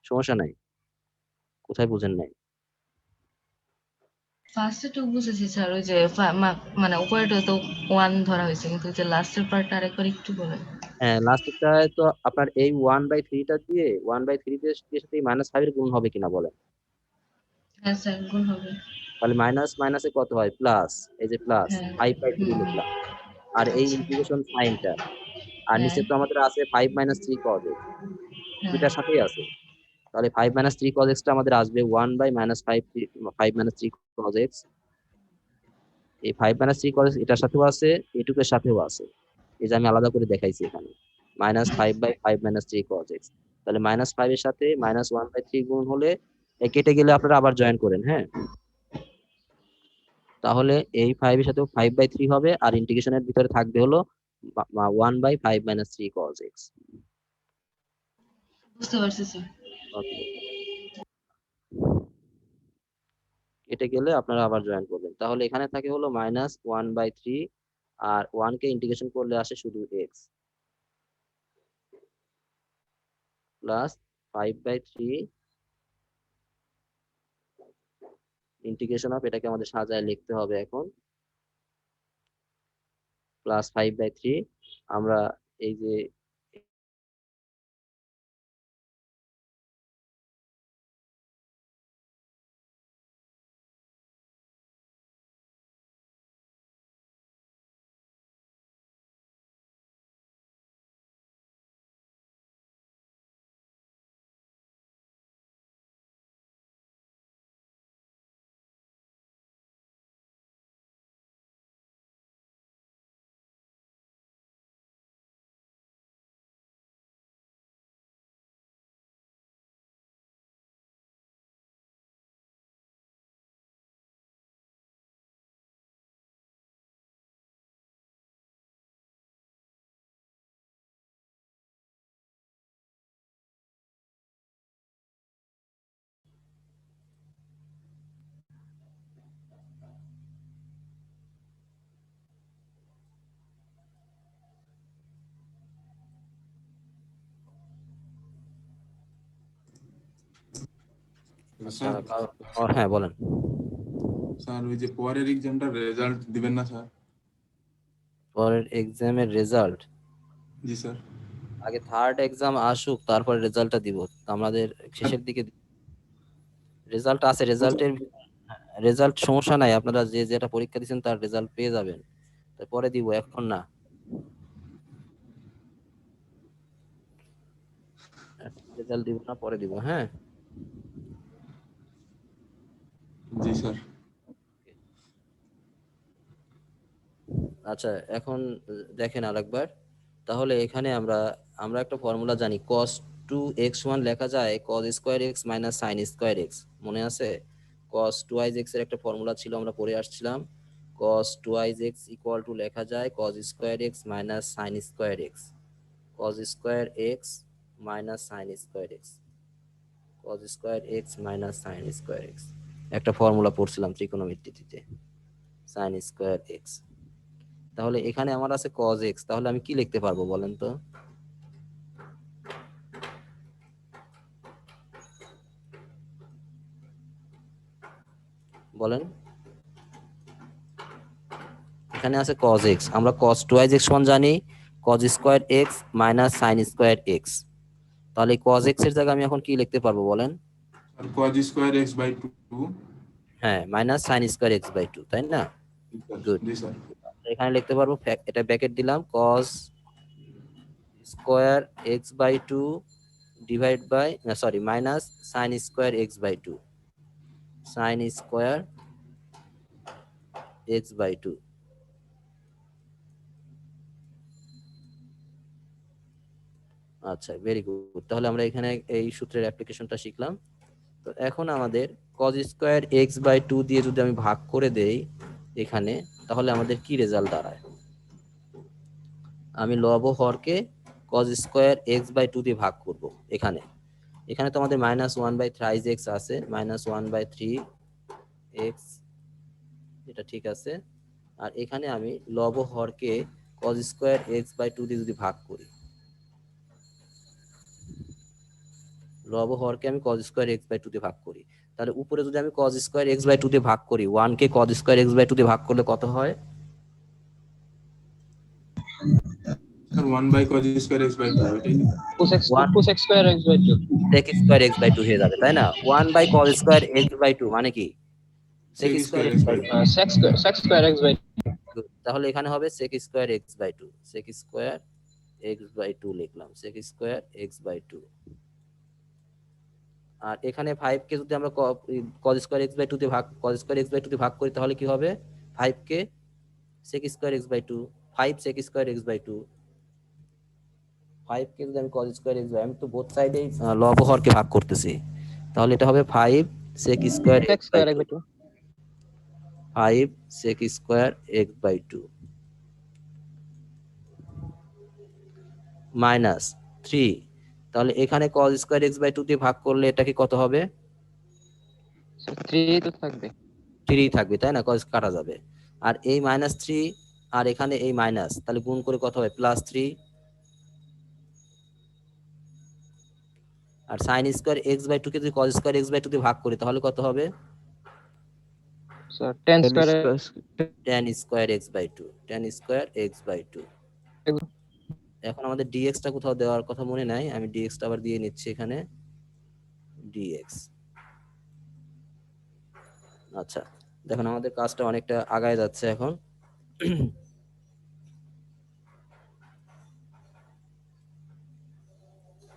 সমস্যা নাই। কোথায় বুঝেন নাই? ফার্স্টে তো বুঝেছি স্যার, ওই যে মানে উপরেটা তো 1 ধরা হয়েছে, কিন্তু ওই যে লাস্টের পার্টটা আরেকবার একটু বলেন। হ্যাঁ, লাস্টটায় তো আপনার এই 1/3টা দিয়ে 1/3 এর সাথে -5 এর গুণ হবে কিনা বলেন? হ্যাঁ স্যার, গুণ হবে। তাহলে মাইনাস মাইনাসে কত হয়, প্লাস, এই যে প্লাস হ্যাঁ। 5/3 হুম। লিখলাম, আর এই আচ্ছা। ইন্টিগ্রেশন সাইনটা, আর হ্যাঁ। নিচে তো আমাদের আছে 5 - 3 cos x, হ্যাঁ। দুইটার সাথেই আছে। তাহলে 5 - 3 cos x টা আমাদের আসবে 1/-5 - 3 cos x। এই 5 - 3 cos x এটার সাথেও আছে, এটুকের সাথেও আছে, এই যে আমি আলাদা করে দেখাইছি এখানে, -5/5 - 3 cos x। তাহলে -5 এর সাথে -1/3 গুণ হলে কেটে গেলে আপনারা আবার জয়েন করেন, হ্যাঁ? তাহলে এই 5 এর সাথেও 5/3 হবে, আর ইন্টিগ্রেশনের ভিতরে থাকবে হলো 1/5 - 3 cos x। বুঝতে পারছি স্যার। ওকে, কেটে গেলে আপনারা আবার জয়েন করবেন। তাহলে এখানে থাকে হলো -1/3, আর 1 কে ইন্টিগ্রেশন করলে আসে শুধু x, প্লাস 5/3 ইন্টিগ্রেশন অফ, এটাকে আমাদের সাজায় লিখতে হবে এখন, +5/3। আমরা এই যে স্যার হ্যাঁ বলেন। স্যার ওই যে পরের এক্সামটার রেজাল্ট দিবেন না স্যার? পরের এক্সামের রেজাল্ট জি স্যার। আগে থার্ড এক্সাম আসুক, তারপর রেজাল্টটা দিব। আমাদের শেষের দিকে রেজাল্ট আছে, রেজাল্ট সমস্যা নাই, আপনারা যে যেটা পরীক্ষা দিচ্ছেন তার রেজাল্ট পেয়ে যাবেন, তারপরে দিব, এখন না। রেজাল্ট দিব না, পরে দিব, হ্যাঁ। জি স্যার। আচ্ছা, এখন দেখেন আরেকবার। তাহলে এখানে আমরা আমরা একটা ফর্মুলা জানি, cos 2x সমান লেখা যায় cos square x minus sin square x। মনে আছে? cos 2i x এর একটা ফর্মুলা ছিল, আমরা পড়ে আসছিলাম। cos 2i x equal to লেখা যায় cos square x minus sin square x। cos square x minus sin square x, cos square x minus sin square x, একটা ফর্মুলা পড়ছিলাম ত্রিকোণমিতিতে, sin স্কয়ার x। তাহলে এখানে আমার আছে cos x, তাহলে আমি কি লিখতে পারবো বলেন তো? বলেন। এখানে আছে cos x, আমরা cos 2i x সমান জানি cos square x minus sin square x। তাহলে cos x এর জায়গায় আমি এখন কি লিখতে পারবো বলেন? আর cos স্কয়ার x বাই 2। হ্যাঁ, minus sin square x by 2, তাই না? গুড। জি স্যার। এখানে লিখতে পারবো, এটা ব্র্যাকেট দিলাম, cos square x by 2 divide by, না sorry, minus sin square x by 2, sin square x by 2। আচ্ছা, ভেরি গুড। তাহলে আমরা এখানে এই সূত্রের অ্যাপ্লিকেশনটা শিখলাম। তো এখন আমাদের cos স্কয়ার x বাই 2 দিয়ে যদি আমি ভাগ করে দেই এখানে, তাহলে আমাদের কি রেজাল্ট দাঁড়ায়? আমি লব ও হরকে cos স্কয়ার x বাই 2 দিয়ে ভাগ করব। এখানে এখানে তো আমাদের মাইনাস 1/3 x আছে, মাইনাস 1/3 x, এটা ঠিক আছে। আর এখানে আমি লব ও হরকে cos স্কয়ার x বাই 2 দিয়ে যদি ভাগ করি, লব ও হরকে আমি cos স্কয়ার x বাই 2 দিয়ে ভাগ করি, তাহলে উপরে যদি আমি cos স্কয়ার x বাই 2 দিয়ে ভাগ করি, 1 কে cos স্কয়ার x বাই 2 দিয়ে ভাগ করলে কত হয়? Sir 1 by cos square x by 2, এটাই তো? cos x square x by 2 sec square x by 2 হয়ে যাবে, তাই না? 1 by cos square x by 2 মানে কি? sec sec square square x x by by 2। 2। sec square x by Good. তাহলে এখানে হবে sec square x by 2, sec square x by 2 লিখলাম, sec স্কয়ার x বাই 2। আর এখানে 5 কে যদি আমরা cos স্কয়ার x বাই 2 দিয়ে ভাগ, cos স্কয়ার x বাই 2 দিয়ে ভাগ করি, তাহলে কি হবে? 5 কে sec square x by 2, 5 sec square x by 2, 5 কে যদি আমি cos স্কয়ার x বাই, আমি তো বোথ সাইডেই লব ও হরকে ভাগ করতেছি, তাহলে এটা হবে 5 sec square sec x by square x 2, by 2 5 sec square x by 2 minus 3। তাহলে এখানে cos স্কয়ার x বাই 2 দিয়ে ভাগ করলে এটা কি কত হবে? 3 তো থাকবে 3 থাকবে, তাই না? cos কাটা যাবে। আর এই মাইনাস 3 আর এখানে এই মাইনাস, তাহলে গুণ করে কত হবে? প্লাস 3। আর sin স্কয়ার x বাই 2 কে যদি cos স্কয়ার x বাই 2 দিয়ে ভাগ করি, তাহলে কত হবে? Sir tan square tan square x by 2, tan square x by 2। এখন আমাদের dx টা কোথাও দেওয়ার কথা মনে নাই, আমি dx টা আবার দিয়ে নিচ্ছি এখানে, dx। আচ্ছা, দেখুন আমাদের কাজটা অনেকটা আগায় যাচ্ছে এখন।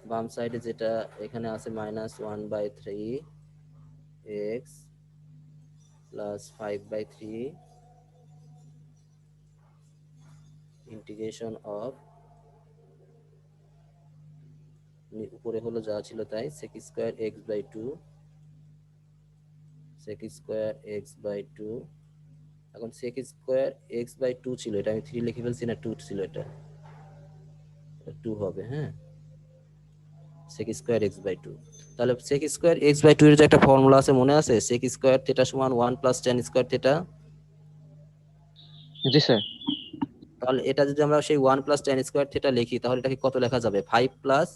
বাম সাইডে যেটা এখানে আছে minus 1/3 x plus 5/3 integration of, উপরে হলো যা ছিল তাই, sec square x by 2, sec square x by 2। এখন sec স্কয়ার x বাই 2 ছিল, এটা আমি 3 লিখে ফেলছি না 2 ছিল, এটা 2 হবে, হ্যাঁ, sec স্কয়ার x বাই 2। তাহলে sec স্কয়ার x বাই 2 এর যে একটা ফর্মুলা আছে মনে আছে, sec স্কয়ার থিটা সমান 1 প্লাস tan স্কয়ার থিটা। জি স্যার তাহলে এটা যদি আমরা সেই 1 প্লাস tan স্কয়ার থিটা লিখি, তাহলে এটাকে কত লেখা যাবে? 5 প্লাস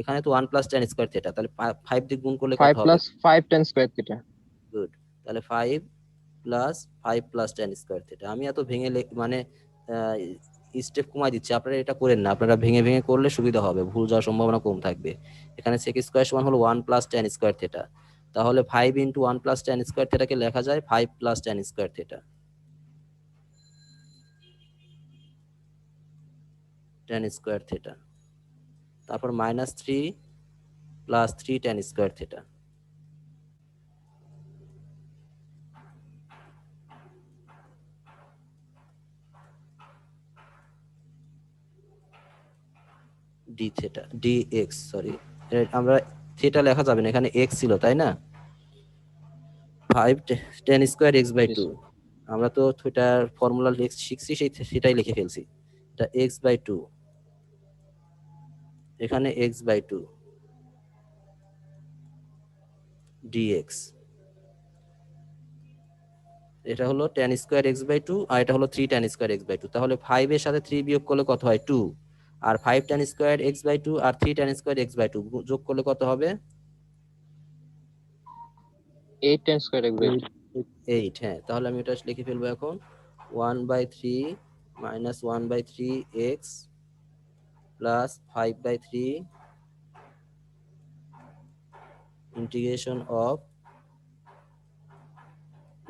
এখানে তো 1 প্লাস tan স্কয়ার থিটা, তাহলে 5 দিয়ে গুণ করলে কত 5 হবে? plus 5 tan square theta. Good. তাহলে 5 প্লাস tan স্কয়ার থিটা। আমি এত ভেঙে মানে স্টেপ কমাই দিচ্ছি, আপনারা এটা করেন না, আপনারা ভেঙে ভেঙে করলে সুবিধা হবে, ভুল যাওয়ার সম্ভাবনা কম থাকবে। এখানে sec স্কয়ার সমান হলো 1 প্লাস tan স্কয়ার থিটা, তাহলে 5 ইন্টু 1 প্লাস tan স্কয়ার থিটাকে লেখা যায় 5 plus tan square theta, tan square theta. তারপর -3 plus 3 tan square theta. D theta, D x, sorry আমরা থিটা লেখা যাবে না, এখানে এক্স ছিল তাই না? 5 tan square x by Yes, 2, sir. আমরা তো থিটার ফর্মুলা শিখছি, সেটাই লিখে ফেলছি। এটা x বাই 2, এখানে x বাই 2 dx, এটা হলো tan স্কয়ার x বাই 2 আর এটা হলো 3 tan স্কয়ার x বাই 2। তাহলে 5 এর সাথে 3 বিয়োগ করলে কত হয়? 2। আর 5 tan স্কয়ার x বাই 2 আর 3 tan স্কয়ার x বাই 2 যোগ করলে কত হবে? 8 tan square x by 2. 8। হ্যাঁ, তাহলে আমি এটা লিখে ফেলবো এখন 1/3 minus 1/3 x plus 5/3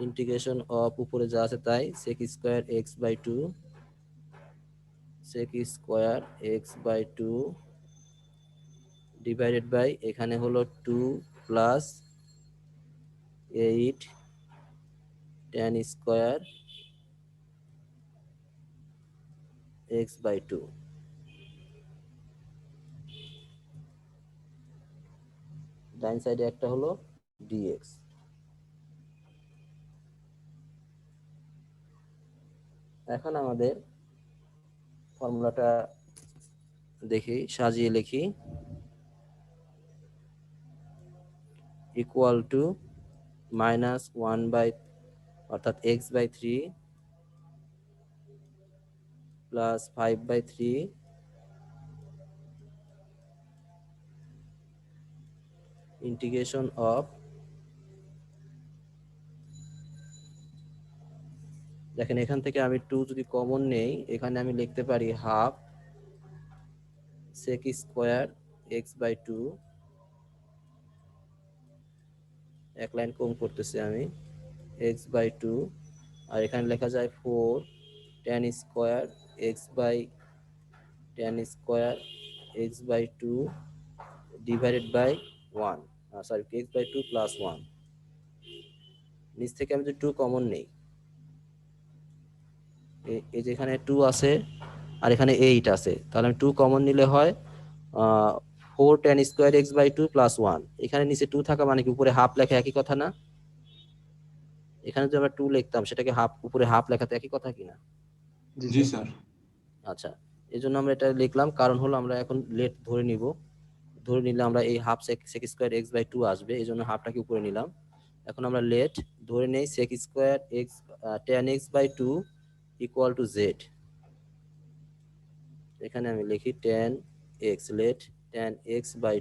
integration of উপরে যা আছে তাই sec square x by 2 sec square x by 2 divided by এখানে হলো 2 plus 8 tan square x by 2। ডান সাইডে একটা হলো dx। এখন আমাদের ফর্মুলাটা দেখি, সাজিয়ে লিখি, ইকুয়াল টু মাইনাস 1 বাই অর্থাৎ x by 3 plus 5/3 integration of, দেখেন এখান থেকে আমি 2 যদি কমন নেই, এখানে আমি লিখতে পারি half sec square x by 2, এক লাইন কম করতেছি আমি, x বাই 2, আর এখানে লেখা যায় 4 tan square x by 2 divided by 1, sorry x by 2 plus 1। নিচ থেকে আমি যদি 2 কমন নেই, এই যে এখানে 2 আছে আর এখানে 8 আছে, তাহলে আমি 2 কমন নিলে হয় 4 tan square x by 2 plus 1। এখানে নিচে 2 থাকা মানে কি উপরে হাফ লেখা একই কথা না? এখানে যদি আমরা 2 লিখতাম সেটাকে হাফ, উপরে হাফ লেখাতে একই কথা কিনা? জি স্যার। আচ্ছা, এই জন্য আমরা এটা লিখলাম, কারণ হলো আমরা এখন লেট ধরে নিলে আমরা এই half sec square x by 2 আসবে, এই জন্য হাফটাকে উপরে নিলাম। এখন আমরা লেট ধরে নেই sec square x tan x by 2 equal to z। এখানে আমি লিখি tan x, let tan x by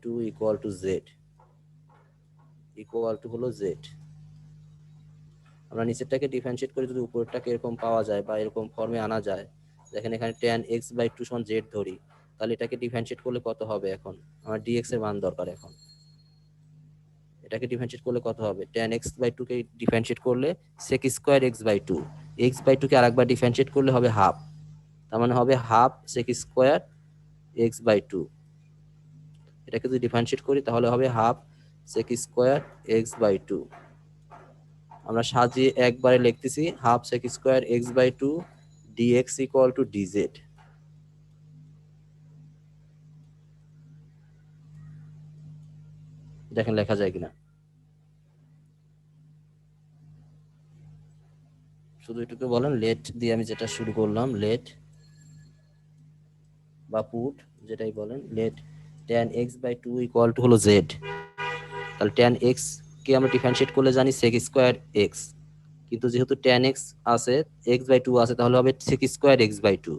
2 equal to z, equal to হলো z। আমরা নিচেরটাকে ডিফারেন্সিয়েট করে যদি উপরেরটাকে এরকম পাওয়া যায় বা এরকম ফর্মে আনা যায়, দেখেন এখানে tan x বাই 2 সমান z ধরি, তাহলে এটাকে ডিফারেন্সিয়েট করলে কত হবে? এখন আমার dx এর মান দরকার। এখন এটাকে ডিফারেন্সিয়েট করলে কত হবে? tan x বাই 2 কে ডিফারেন্সিয়েট করলে sec square x by 2, x by 2 কে আরেকবার ডিফারেন্সিয়েট করলে হবে হাফ, তার মানে হবে half sec square x by 2। এটাকে যদি ডিফারেন্সিয়েট করি তাহলে হবে half sec square x by 2। আমরা সাজিয়ে একবারে লিখতেছি half sec square x by 2 dx equal to dz। দেখেন লেখা যায় কিনা, শুধু এটুকু বলেন। লেট দিয়ে আমি যেটা শুরু করলাম, লেট বা পুট যেটাই বলেন, let tan x by 2 equal to হলো z। তাহলে tan x কে আমরা ডিফারেন্সিয়েট করলে জানি sec স্কয়ার x, কিন্তু যেহেতু tan x আছে x বাই 2 আছে, তাহলে হবে sec স্কয়ার x বাই 2।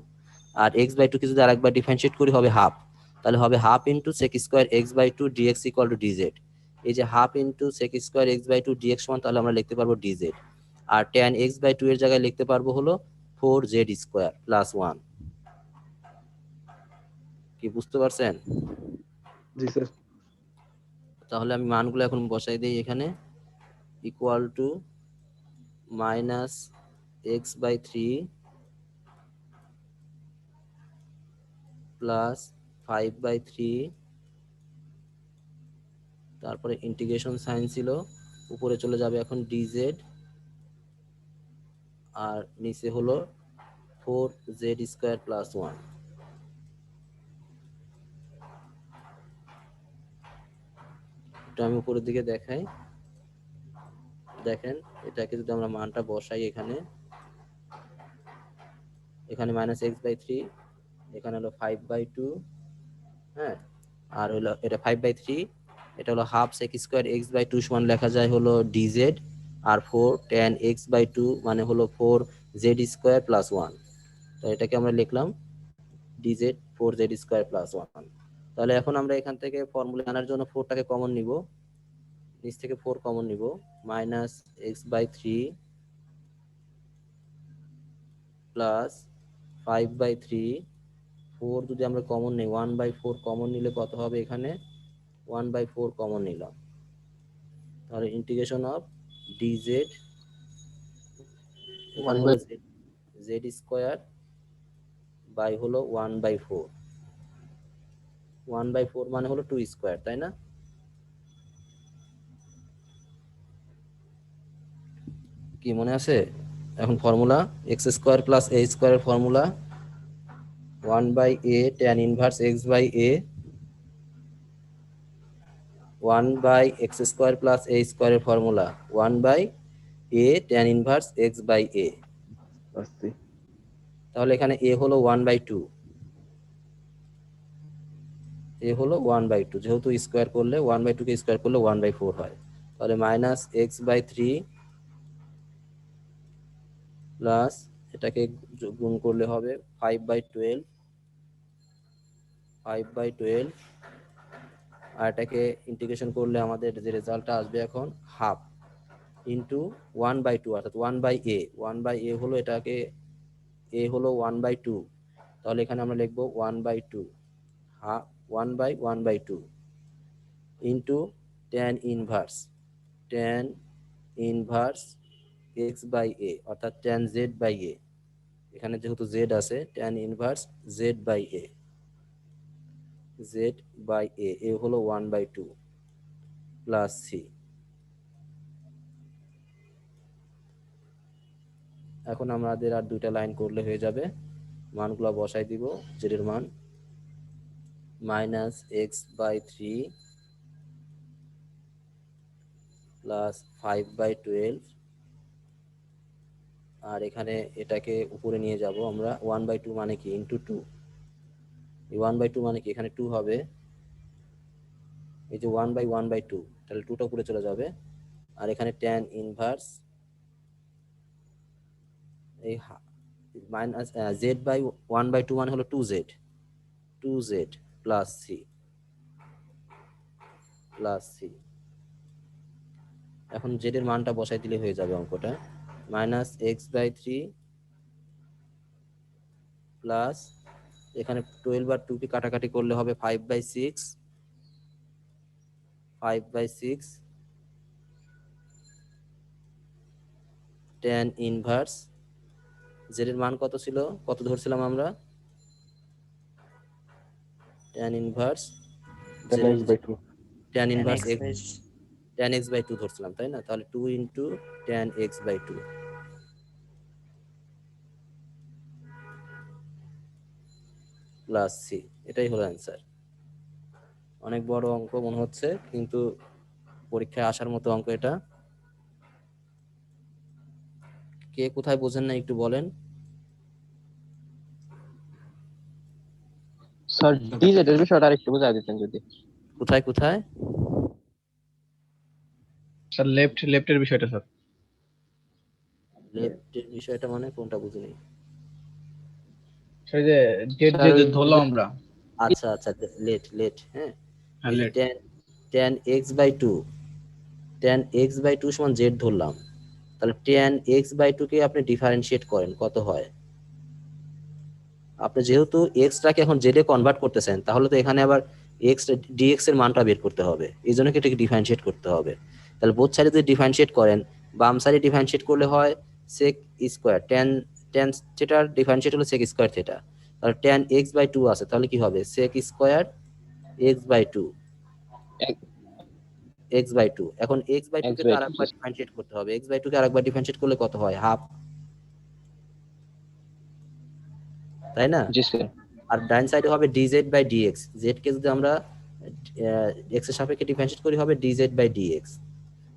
আর এক্স বাই টু কে যদি আরেকবার ডিফারেন্সিয়েট করি হবে হাফ, তাহলে হবে half into sec square x by two dx equal to dz. এই যে half into sec square x by two dx সমান, তাহলে আমরা লিখতে পারবো ডিজেড। আর ট্যান এক্স বাই টু এর জায়গায় লিখতে পারবো হলো 4z স্কোয়ার প্লাস 1। কি বুঝতে পারছেন? জি স্যার। তাহলে আমি মানগুলো এখন বসাই দিই এখানে, equal to minus x by three plus 5/3, তারপরে ইন্টিগ্রেশন সাইন ছিল, উপরে চলে যাবে এখন ডিজেড, আর নিচে হলো 4z স্কোয়ার প্লাস 1। এটা আমি উপরের দিকে দেখাই, দেখেন এটাকে যদি আমরা মানটা বসাই এখানে, এখানে মাইনাস এক্স বাই থ্রি, এখানে হলো 5/2, হ্যাঁ, আর হলো এটা 5/3, এটা হলো half sec square x by two সমান লেখা যায় হলো ডিজেড, আর 4 tan এক্স বাই টু মানে হলো 4z স্কোয়ার প্লাস 1। তো এটাকে আমরা লিখলাম ডিজেড 4z স্কোয়ার প্লাস 1। তাহলে এখন আমরা এখান থেকে ফর্মুলা আনার জন্য 4টাকে কমন নিব, নিচ থেকে 4 কমন নিব, minus x by three plus 5/3, 4 যদি আমরা কমন নিই 1/4 কমন নিলে কত হবে, এখানে 1/4 কমন নিলাম, তাহলে ইন্টিগ্রেশন অফ ডিজেড, এখানে হলো জেড স্কোয়ার বাই হলো 1/4, 1/4 মানে হলো 2 স্কোয়ার, তাই না? কি মনে আছে? এখন formula x square plus a স্কোয়ারের formula 1/a tan inverse x by a, 1/x square plus a স্কোয়ারের formula 1/a tan inverse x by a. আসছি। তাহলে এখানে এ হলো 1/2, এ হলো 1/2, যেহেতু স্কোয়ার করলে 1/2 কে স্কোয়ার করলে 1/4 হয়, তাহলে minus x by three plus এটাকে গুণ করলে হবে 5/12, 5/12, আর এটাকে ইন্টিগ্রেশন করলে আমাদের যে রেজাল্টটা আসবে এখন হাফ ইন্টু 1/2, অর্থাৎ 1/a, 1/a হলো এটাকে, এ হলো 1/2, তাহলে এখানে আমরা লিখবো 1/2, half 1/2 into tan inverse, tan inverse x by a, অর্থাৎ tan জেড বাই এ, এখানে যেহেতু জেড আছে tan inverse Z by A, Z by A, A হলো 1/2 প্লাস সি। এখন আমাদের আর দুইটা লাইন করলে হয়ে যাবে, মানগুলো বসাই দিব, জেড এর মান minus x by three plus 5/12, আর এখানে এটাকে উপরে নিয়ে যাব আমরা, 1/2 মানে কি ইন্টু 2, এই 1/2 মানে কি এখানে 2 হবে, এই যে 1/2, তাহলে 2টা উপরে চলে যাবে, আর এখানে tan ইনভার্স এই মাইনাস জেড বাই 1/2 মানে হলো 2z plus c, plus c. এখন জেড এর মানটা বসাই দিলে হয়ে যাবে অঙ্কটা, minus x by three plus এখানে 12 আর 2 কে কাটাকাটি করলে হবে 5/6, 5/6 tan ইনভার্স, জেড এর মান কত ছিল, কত ধরছিলাম আমরা, tan inverse tan x by 2। tan tan inverse x x, by tan x by 2 ধরছিলাম, তাই না? তাহলে 2 into tan x by 2 plus c, এটাই হলো অ্যান্সার। অনেক বড় অঙ্ক মনে হচ্ছে, কিন্তু পরীক্ষায় আসার মতো অঙ্ক এটা। কে কোথায় বোঝেন না একটু বলেন। স্যার ডিজেড এর বিষয়টা আরেকটু বুঝাই দিতেন যদি। কোথায় কোথায়? স্যার লেফটের বিষয়টা স্যার। লেফটের বিষয়টা মানে কোনটা বুঝিনি? স্যার যে জেড স্যার যে ওই ধরলাম আমরা, আচ্ছা আচ্ছা, লেট লেট, হ্যাঁ। হ্যাঁ এই যে late, tan x/2, tan x/2 সমান z ধরলাম, তাহলে tan x/2 কে আপনি ডিফারেন্সিয়েট করেন, কত হয়? আপনি যেহেতু এক্সটাকে এখন জেডে কনভার্ট করতেছেন, তাহলে তো এখানে আবার এক্স ডিএক্স এর মানটা বের করতে হবে, এই জন্য কি এটাকে ডিফারেন্সিয়েট করতে হবে। তাহলে বোথ সাইডে যদি ডিফারেন্সিয়েট করেন, বাম সাইডে ডিফারেন্সিয়েট করলে হয় sec স্কয়ার, tan tan থিটার ডিফারেন্সিয়েট হলো sec স্কয়ার থিটা, তাহলে tan x/2 আছে, তাহলে কি হবে sec স্কয়ার x/2, x/2। এখন x/2 এক্স কে তো বাই টু। আরেকবার ডিফারেন্সিয়েট করতে হবে, x/2 কে আরেকবার ডিফারেন্সিয়েট করলে কত হয়? হাফ, তাই না? জি স্যার। আর ডান সাইডে হবে dz বাই dx, z কে যদি আমরা x এর সাপেক্ষে ডিফারেন্সিয়েট করি হবে dz বাই dx।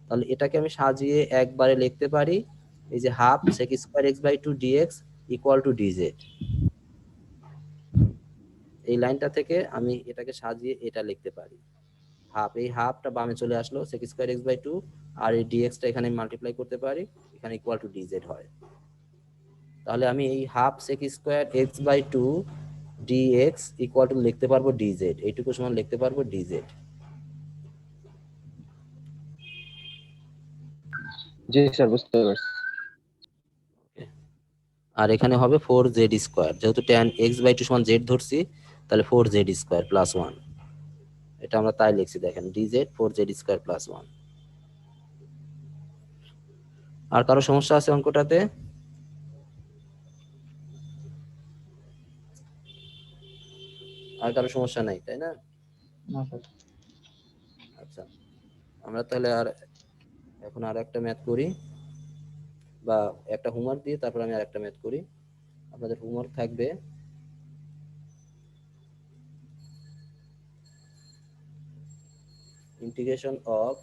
তাহলে এটাকে আমি সাজিয়ে একবারে লিখতে পারি, এই যে half sec square x/2 dx equal to dz। এই লাইনটা থেকে আমি এটাকে সাজিয়ে এটা লিখতে পারি, হাফ, এই হাফটা বামে চলে আসলো sec স্কয়ার x/2, আর এই dx টা এখানে মাল্টিপ্লাই করতে পারি, এখানে ইকুয়াল টু dz হয়। তাহলে আমি এই half sec square x/2 dx equal two লিখতে পারবো dz, এইটুকু সমান লিখতে পারবো dz। জি স্যার, বুঝতে পারছি। আর এখানে হবে 4z স্কয়ার, যেহেতু tan x/2 সমান z ধরছি, তাহলে 4z স্কয়ার প্লাস 1, এটা আমরা তাই লিখছি, দেখেন dz 4z স্কয়ার প্লাস 1। আর কারো সমস্যা আছে অঙ্কটাতে? আর কারো সমস্যা নাই, তাই না? না স্যার। আচ্ছা, আমরা তাহলে আর এখন আর একটা ম্যাথ করি, বা একটা হোমওয়ার্ক দিয়ে তারপর আমি আর একটা ম্যাথ করি। আপনাদের হোমওয়ার্ক থাকবে integration of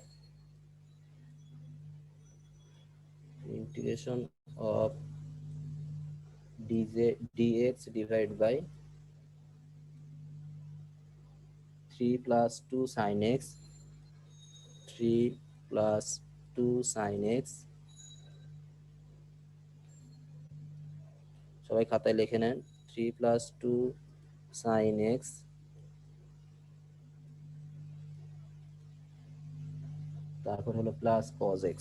dx divide by 3 plus 2 sin x, 3 plus 2 sin x, সবাই খাতায় লিখে নেন, 3 plus 2 sin x, তারপর হলো প্লাস cos x।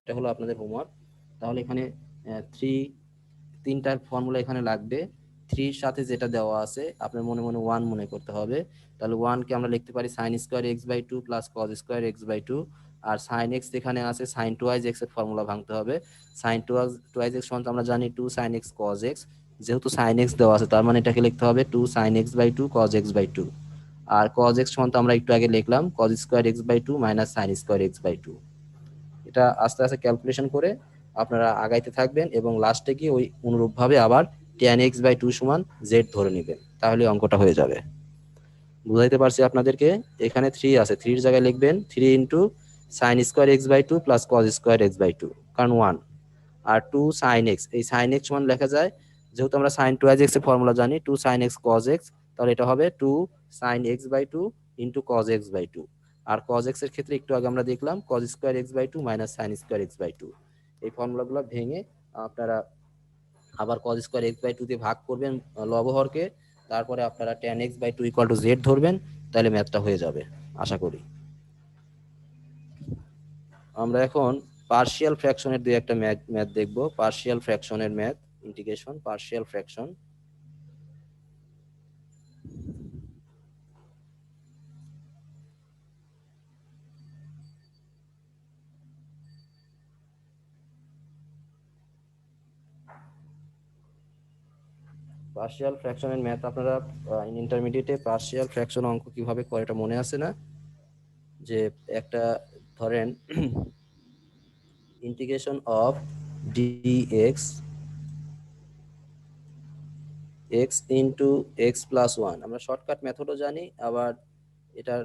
এটা হলো আপনাদের হোমওয়ার্ক। তাহলে এখানে তিনটার ফর্মুলা এখানে লাগবে। 3 এর সাথে যেটা দেওয়া আছে আপনার মনে মনে 1 মনে করতে হবে। তাহলে 1 কে আমরা লিখতে পারি sin square x/2 plus cos square x/2, আর sin x এখানে আছে sin 2x এর ফর্মুলা ভাঙতে হবে। sin 2x সমান আমরা জানি 2 sin x cos x, যেহেতু sin x দেওয়া আছে তার মানে এটাকে লিখতে হবে 2 sin x/2 cos x/2, আর cos x সমান আমরা একটু আগে লিখলাম cos square x/2 minus sin square x/2। এটা আস্তে আস্তে ক্যালকুলেশন করে আপনারা আগাইতে থাকবেন এবং লাস্টে গিয়ে ওই অনুরূপভাবে আবার tan x/2 সমান z ধরে নেবেন, তাহলে অঙ্কটা হয়ে যাবে। বুঝাইতে পারছি আপনাদেরকে? এখানে 3 আছে, 3 এর জায়গায় লিখবেন 3 into sine square x/2 plus cos square x/2, কারণ 1, আর 2 sin x, এই sin x সমান লেখা যায়, যেহেতু আমরা sin 2x এর ফর্মুলা জানি 2 sin x cos x, তাহলে এটা হবে 2 sin x/2 into cos x/2, আর cos x এর ক্ষেত্রে একটু আগে আমরা দেখলাম cos square x/2 minus sin square x/2। এই ফর্মুলাগুলো ভেঙে আপনারা আবার cos স্কোয়ার x/2 দিয়ে ভাগ করবেন লবহরকে, তারপরে আপনারা tan x/2 equal to z ধরবেন, তাহলে ম্যাথটা হয়ে যাবে আশা করি। আমরা এখন পার্শিয়াল ফ্র্যাকশনের দুই একটা ম্যাথ দেখব। পার্শিয়াল ফ্র্যাকশনের math, integration partial fraction. Partial ফ্র্যাকশনের ম্যাথ আপনারা ইন্টারমিডিয়েটে পার্শিয়াল ফ্র্যাকশন অঙ্ক কিভাবে করে এটা মনে আছে না? যে একটা ধরেন integration of dx x into x plus 1, আমরা শর্টকাট মেথডও জানি, আবার এটার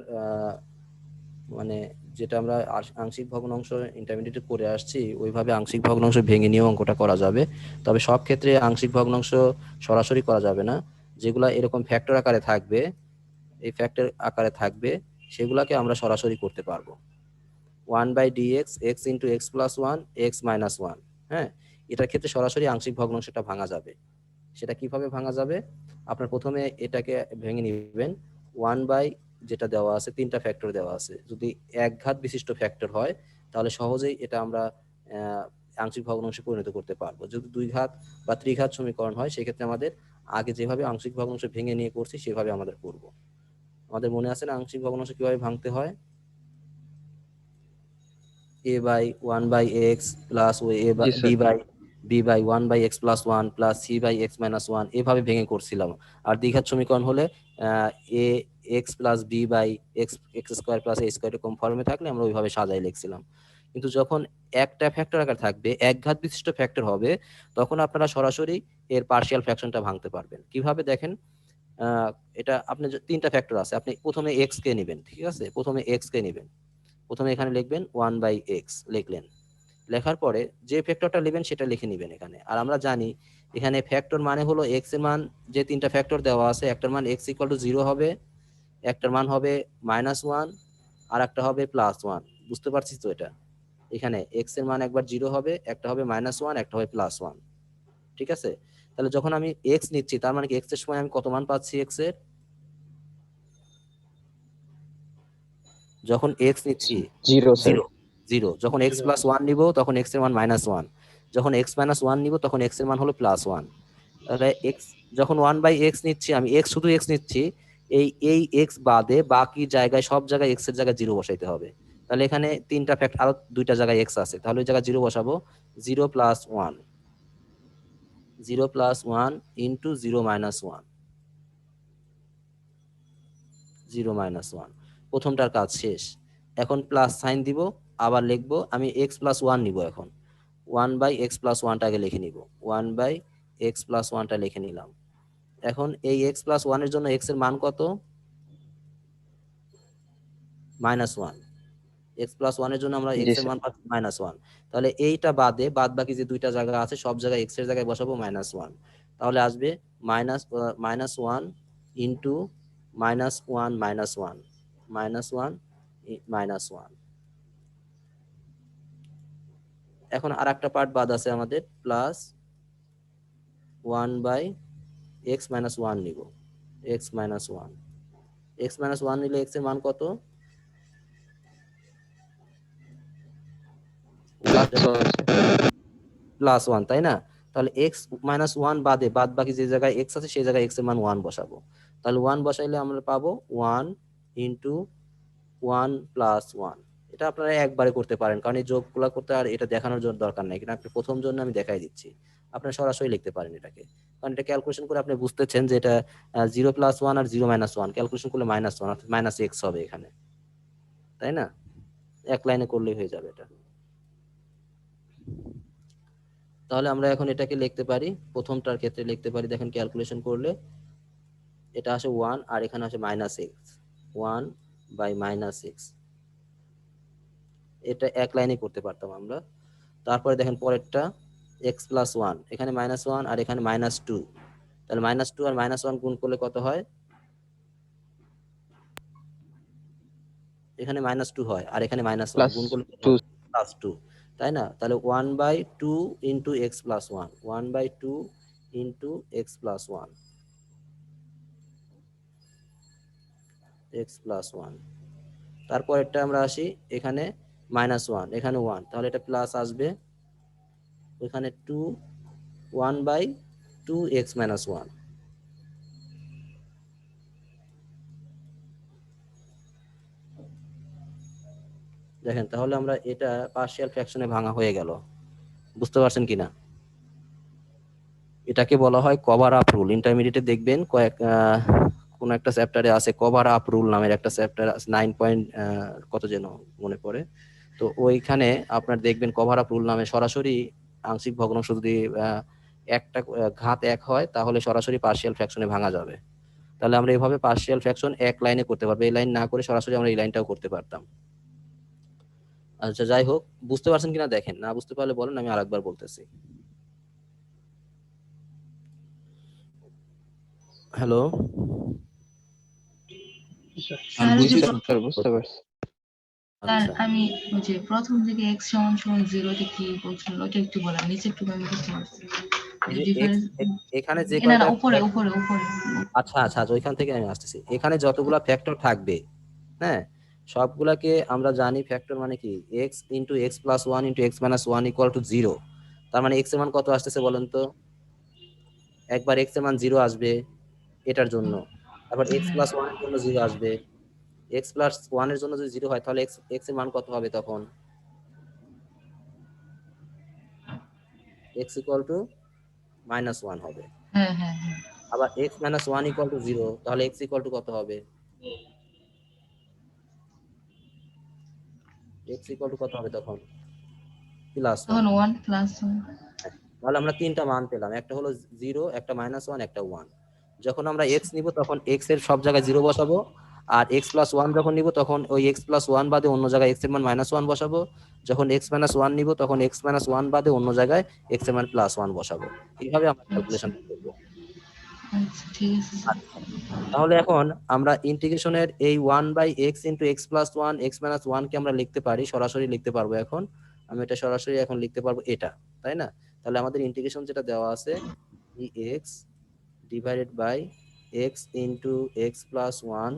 মানে যেটা আমরা আংশিক ভগ্নাংশ ইন্টারমিডিয়েটে করে আসছি ওইভাবে আংশিক ভগ্নাংশ ভেঙে নিয়েও অঙ্কটা করা যাবে। তবে সব ক্ষেত্রে আংশিক ভগ্নাংশ সরাসরি করা যাবে না, যেগুলা এরকম ফ্যাক্টর আকারে থাকবে, এই ফ্যাক্টর আকারে থাকবে সেগুলাকে আমরা সরাসরি করতে পারবো। 1/dx x into x plus one x minus one. হ্যাঁ, এটার ক্ষেত্রে সরাসরি আংশিক ভগ্নাংশটা ভাঙা যাবে। সেটা কিভাবে ভাঙা যাবে? আপনার প্রথমে এটাকে ভেঙে নেবেন। 1 বাই যেটা দেওয়া আছে, 3টা ফ্যাক্টর দেওয়া আছে, যদি এক ঘাত বিশিষ্ট ফ্যাক্টর হয় তাহলে সহজেই এটা আমরা আংশিক ভগ্নাংশে পরিণত করতে পারবো। যদি দুই ঘাত বা ত্রিঘাত সমীকরণ হয় সেক্ষেত্রে আমাদের আগে যেভাবে আংশিক ভগ্নাংশ ভেঙে নিয়ে করছি সেভাবে আমাদের করব। আমাদের মনে আছে না আংশিক ভগ্নাংশ কিভাবে ভাঙতে হয়? a/1/x প্লাস জি sir. b/1/x plus 1 plus c/x minus 1 এভাবে ভেঙে করছিলাম। আর দ্বিঘাত সমীকরণ হলে a x plus b by x x square plus a square এরকম ফর্মে থাকলে আমরা ওইভাবে সাজাই লিখছিলাম। কিন্তু যখন একটা ফ্যাক্টর আকার থাকবে, এক ঘাত বিশিষ্ট ফ্যাক্টর হবে, তখন আপনারা সরাসরি এর পার্শিয়াল ফ্র্যাকশনটা ভাঙতে পারবেন। কিভাবে দেখেন? আহ, এটা আপনি 3টা ফ্যাক্টর আছে, আপনি প্রথমে এক্স কে নেবেন, ঠিক আছে? প্রথমে এক্স কে নেবেন, প্রথমে এখানে লিখবেন 1/x লিখলেন। লেখার পরে যে ফ্যাক্টরটা নেবেন সেটা লিখে নেবেন এখানে। আর আমরা জানি এখানে ফ্যাক্টর মানে হলো এক্স এর মান, যে 3টা ফ্যাক্টর দেওয়া আছে, একটার মান x ইকুয়াল টু 0 হবে, একটার মান হবে -1, আর একটা হবে +1। বুঝতে পারছিস তো? এটা এখানে x এর মান একবার 0 হবে, একটা হবে -1, একটা হবে +1, ঠিক আছে? তাহলে যখন আমি x নিচ্ছি তার মানে কি x এর সময় আমি কত মান পাচ্ছি? x এর যখন x নিচ্ছি 0 স্যার। 0, 0। যখন x প্লাস 1 নিব তখন x এর মান -1, যখন x মাইনাস 1 নিব তখন x এর মান হলো +1। তাহলে x যখন 1/x নিচ্ছি, আমি x শুধু x নিচ্ছি, এই x বাদে বাকি জায়গায় সব জায়গায় x এর জায়গায় 0 বসাইতে হবে। তাহলে এখানে 3টা ফ্যাক্টর, আরো 2টা জায়গায় x আছে, তাহলে ওই জায়গায় 0 বসাবো। 0 plus 1, 0 plus 1 into 0 minus 1, 0 minus 1। প্রথমটার কাজ শেষ। এখন প্লাস সাইন দিব, আবার লিখবো আমি x প্লাস 1 নিব। এখন 1/x প্লাস 1টাকে লিখে নিব, 1/x প্লাস 1টা লিখে নিলাম। এখন এই x প্লাস 1 এর জন্য x এর মান কত? -1। x প্লাস 1 এর জন্য আমরা x জি এর স্যার। মান পাচ্ছি -1। তাহলে এইটা বাদে বাদ বাকি যে 2টা জায়গা আছে সব জায়গায় x এর জায়গায় বসাবো -1। তাহলে আসবে -1 ইন্টু -1 -1 -1 -1। এখন আর একটা পার্ট বাদ আছে আমাদের, প্লাস 1/x মাইনাস 1 নিব, x মাইনাস 1। x মাইনাস 1 নিলে x এর মান কত? +1, তাই না? তাহলে x মাইনাস 1 বাদে বাদ বাকি যে জায়গায় x আছে সেই জায়গায় x এর মান 1 বসাবো। তাহলে 1 বসাইলে আমরা পাবো 1 ইন্টু 1 প্লাস 1। এটা আপনারা একবারে করতে পারেন, কারণ এই যোগগুলা করতে আর এটা দেখানোর জন্য দরকার নাই, কিন্তু আপনি প্রথম জন্য আমি দেখাই দিচ্ছি। আপনি সরাসরি লিখতে পারেন এটাকে, কারণ এটা ক্যালকুলেশন করে আপনি বুঝতেছেন যে এটা 0 প্লাস 1 আর 0 মাইনাস 1 ক্যালকুলেশন করলে -1 অর্থাৎ -x হবে এখানে, তাই না? এক লাইনে করলেই হয়ে যাবে এটা। তাহলে আমরা এখন এটাকে লিখতে পারি, প্রথমটার ক্ষেত্রে লিখতে পারি, দেখেন ক্যালকুলেশন করলে এটা আসে 1 আর এখানে আসে -x, 1/-x। এটা এক লাইনে করতে পারতাম আমরা। তারপরে দেখেন পরেরটা x প্লাস 1, এখানে -1 আর এখানে -2। তাহলে -2 আর -1 গুণ করলে কত হয়? এখানে -2 হয় আর এখানে -1 গুণ করলে কত +2। হয়? +2, তাই না? তাহলে 1/2 into x plus 1, 1/2 into x plus 1, x plus 1। তারপরেরটা আমরা আসি, এখানে -1 এখানে 1, তাহলে এটা প্লাস আসবে, এখানে 2, 1/2x মাইনাস 1। দেখেন তাহলে আমরা এটা পার্শিয়াল ফ্র্যাকশনে ভাঙা হয়ে গেল। বুঝতে পারছেন কিনা? এটাকে বলা হয় কভার আপ রুল। ইন্টারমিডিয়েটে দেখবেন কোন একটা চ্যাপ্টারে আছে কভার আপ রুল নামের একটা চ্যাপ্টার আছে, 9 পয়েন্ট কত যেন মনে পড়ে। তো ওইখানে আপনার দেখবেন কভার আপ রুল নামে সরাসরি আংশিক ভগ্নাংশ যদি একটা ঘাত 1 হয় তাহলে সরাসরি পার্শিয়াল ফ্র্যাকশনে ভাঙা যাবে। তাহলে আমরা এইভাবে পার্শিয়াল ফ্র্যাকশন এক লাইনে করতে পারবো, এই লাইন না করে সরাসরি আমরা এই লাইনটাও করতে পারতাম। আচ্ছা যাই হোক, বুঝতে পারছেন কিনা দেখেন, না বুঝতে পারলে বলেন, আমি আরেকবার বলতেছি। হ্যালো, আর স্যার ওই যে বুঝছি স্যার বুঝতে পারছি। স্যার আচ্ছা, আমি ওই যে প্রথম দিকে x সমান সমান 0 তে কি বলছিলেন ওটা একটু বলেন, নিচে একটু আমি বুঝতে পারছি এই যে ডিফারেন্স। এখানে যে না না, কয়টা উপরে উপরে উপরে। আচ্ছা আচ্ছা আচ্ছা, ওইখান থেকে আমি আসতেছি। এখানে যতগুলা ফ্যাক্টর থাকবে, হ্যাঁ, সবগুলাকে আমরা জানি ফ্যাক্টর মানে কি, x into x plus one into x minus one equal two zero. তার মানে এক্স এর মান কত আসতেছে বলেন তো? একবার এক্স এর মান জিরো আসবে এটার জন্য, তারপর এক্স প্লাস ওয়ান এর জন্য জিরো আসবে। এক্স প্লাস ওয়ান এর জন্য যদি জিরো হয় তাহলে এক্স এক্স এর মান কত হবে তখন? X equal to minus one হবে। হ্যাঁ হ্যাঁ হ্যাঁ। আবার x minus one equal two zero, তাহলে এক্স ইকুয়াল টু কত হবে? এক্স ইকুয়াল টু কত হবে তখন? Plus one. তখন 1 প্লাস 1। তাহলে আমরা তিনটা মান পেলাম, একটা হলো জিরো, একটা মাইনাস ওয়ান, একটা ওয়ান। যখন আমরা এক্স নিব তখন এক্স এর সব জায়গায় জিরো বসাবো, আর এক্স প্লাস ওয়ান যখন নিব তখন ওই এক্স প্লাস ওয়ান বাদে অন্য জায়গায় এক্স এর মান মাইনাস ওয়ান বসাবো। যখন এক্স মাইনাস ওয়ান নিব তখন এক্স মাইনাস ওয়ান বাদে অন্য জায়গায় এক্স এর মান প্লাস ওয়ান বসাবো। এইভাবে আমরা আচ্ছা ক্যালকুলেশন করবো। আচ্ছা, ঠিক আছে স্যার। আচ্ছা, তাহলে এখন আমরা ইন্টিগ্রেশনের এই one by x into x plus one x minus one কে আমরা লিখতে পারি, সরাসরি লিখতে পারবো এখন। আমি এটা সরাসরি এখন লিখতে পারবো এটা, তাই না? তাহলে আমাদের ইন্টিগ্রেশন যেটা দেওয়া আছে, e x divided by x into x plus one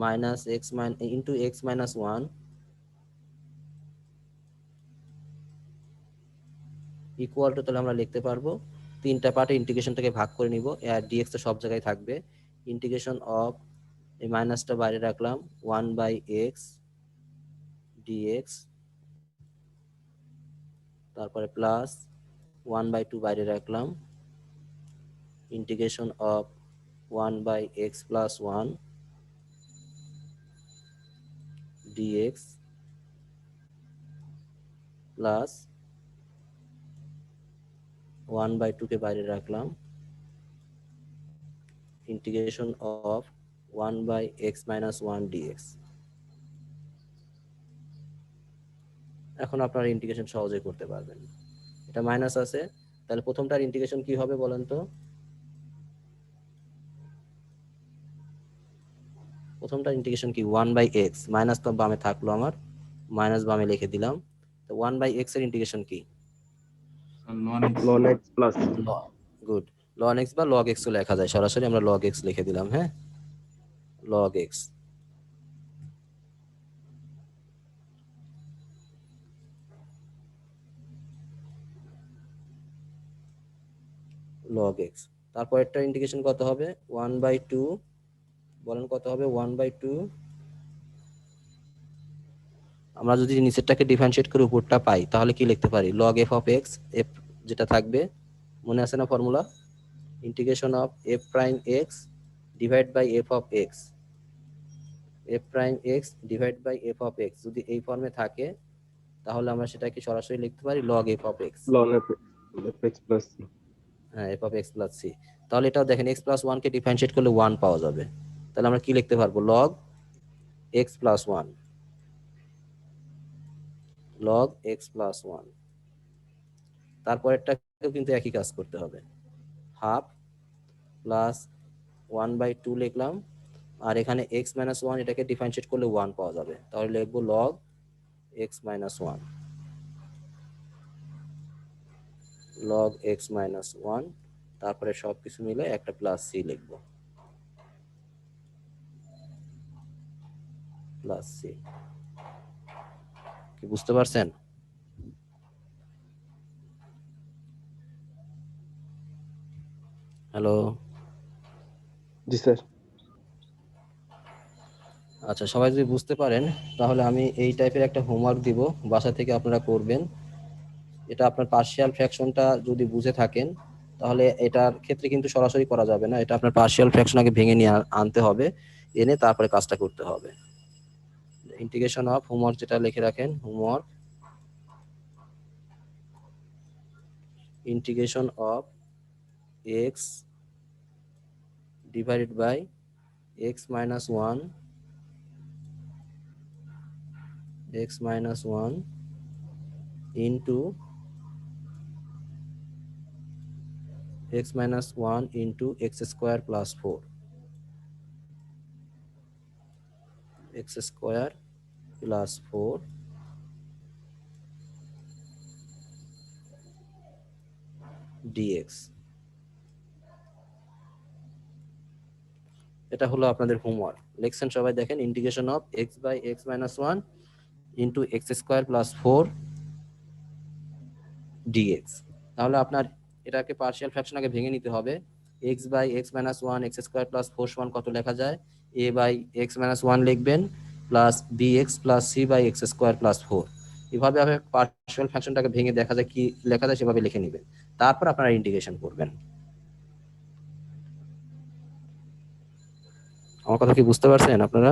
minus x into x minus one equal to, তাহলে আমরা লিখতে পারবো তিনটা পার্টে ইন্টিগ্রেশনটাকে ভাগ করে নিব, আর ডিএক্স তো সব জায়গায় থাকবে। ইন্টিগ্রেশন অফ, এই মাইনাসটা বাইরে রাখলাম, ওয়ান বাই এক্স ডিএক্স, তারপরে প্লাস ওয়ান বাই টু বাইরে রাখলাম, integration of one by x plus one dx plus one by two কে বাইরে রাখলাম, integration of one by x minus one dx. এখন আপনারা ইন্টিগ্রেশন সহজেই করতে পারবেন। এটা মাইনাস আছে, তাহলে প্রথমটার ইন্টিগ্রেশন কি হবে বলেন তো? প্রথমটা ইন্টিগ্রেশন কি, ওয়ান বাই এক্স, মাইনাস তো বামে থাকলো আমার, মাইনাস বামে লিখে দিলাম। তো ওয়ান বাই এক্স এর ইন্টিগ্রেশন কি? লন x. ln x plus good, লন এক্স বা লগ এক্স লেখা যায় সরাসরি, আমরা লগ এক্স লিখে দিলাম। হ্যাঁ, লগ এক্স, লগ এক্স। তারপর একটা ইন্টিগ্রেশন কত হবে? ওয়ান বাই টু, বলেন কত হবে? ওয়ান বাই টু, আমরা যদি নিচেরটাকে ডিফারেন্সিয়েট করে উপরটা পাই তাহলে কি লিখতে পারি? Log f of x, f যেটা থাকবে, মনে আছে না ফর্মুলা? Integration of f prime x divide by f of x, f prime x divide by f of x যদি এই ফর্মে থাকে তাহলে আমরা সেটাকে সরাসরি লিখতে পারি log f of x. ln fx plus c. হ্যাঁ, f of x plus c. তাহলে এটাও দেখেন এক্স প্লাস ওয়ান কে ডিফারেন্সিয়েট করলে ওয়ান পাওয়া যাবে। তাহলে আমরা কি লিখতে পারবো? Log x plus one, log x plus one. তারপরেরটাকেও কিন্তু একই কাজ করতে হবে, half plus one by two লিখলাম, আর এখানে এক্স মাইনাস ওয়ান, এটাকে ডিফারেন্সিয়েট করলে ওয়ান পাওয়া যাবে, তাহলে লিখবো log x minus one, log x minus one. তারপরে সবকিছু মিলে একটা প্লাস সি লিখবো, প্লাস সি। কি বুঝতে পারছেন? হ্যালো? জি স্যার। আচ্ছা, সবাই যদি বুঝতে পারেন তাহলে আমি এই টাইপের একটা হোমওয়ার্ক দিব, বাসা থেকে আপনারা করবেন। এটা আপনার পার্শিয়াল ফ্র্যাকশনটা যদি বুঝে থাকেন তাহলে এটার ক্ষেত্রে কিন্তু সরাসরি করা যাবে না, এটা আপনার পার্শিয়াল ফ্র্যাকশন আগে ভেঙে নিয়ে আনতে হবে, এনে তারপরে কাজটা করতে হবে। ইন্টিগ্রেশন অফ, হোমওয়ার্ক যেটা লিখে রাখেন, homework, integration of x divided by x minus one, x minus one into x minus 1 into x square plus 4, x square plus 4 dx. এটা হলো আপনাদের হোমওয়ার্ক। লিখছেন সবাই? দেখেন, integration of x by x minus 1 into x square plus 4 dx. তাহলে আপনার এটাকে partial fraction আগে ভেঙে নিতে হবে। X by x minus 1 x square plus 4 সমান কত লেখা যায়? এ বাই এক্স মাইনাস 1 লিখবেন plus b x plus c by x square plus 4। এভাবে আপনি পার্শিয়াল ফ্র্যাকশনটাকে ভেঙে দেখা যায় কি লেখা যায় সেভাবে লিখে নেবেন। তারপর আপনারা ইন্টিগ্রেশন করবেন। আমার কথা কি বুঝতে পারছেন আপনারা?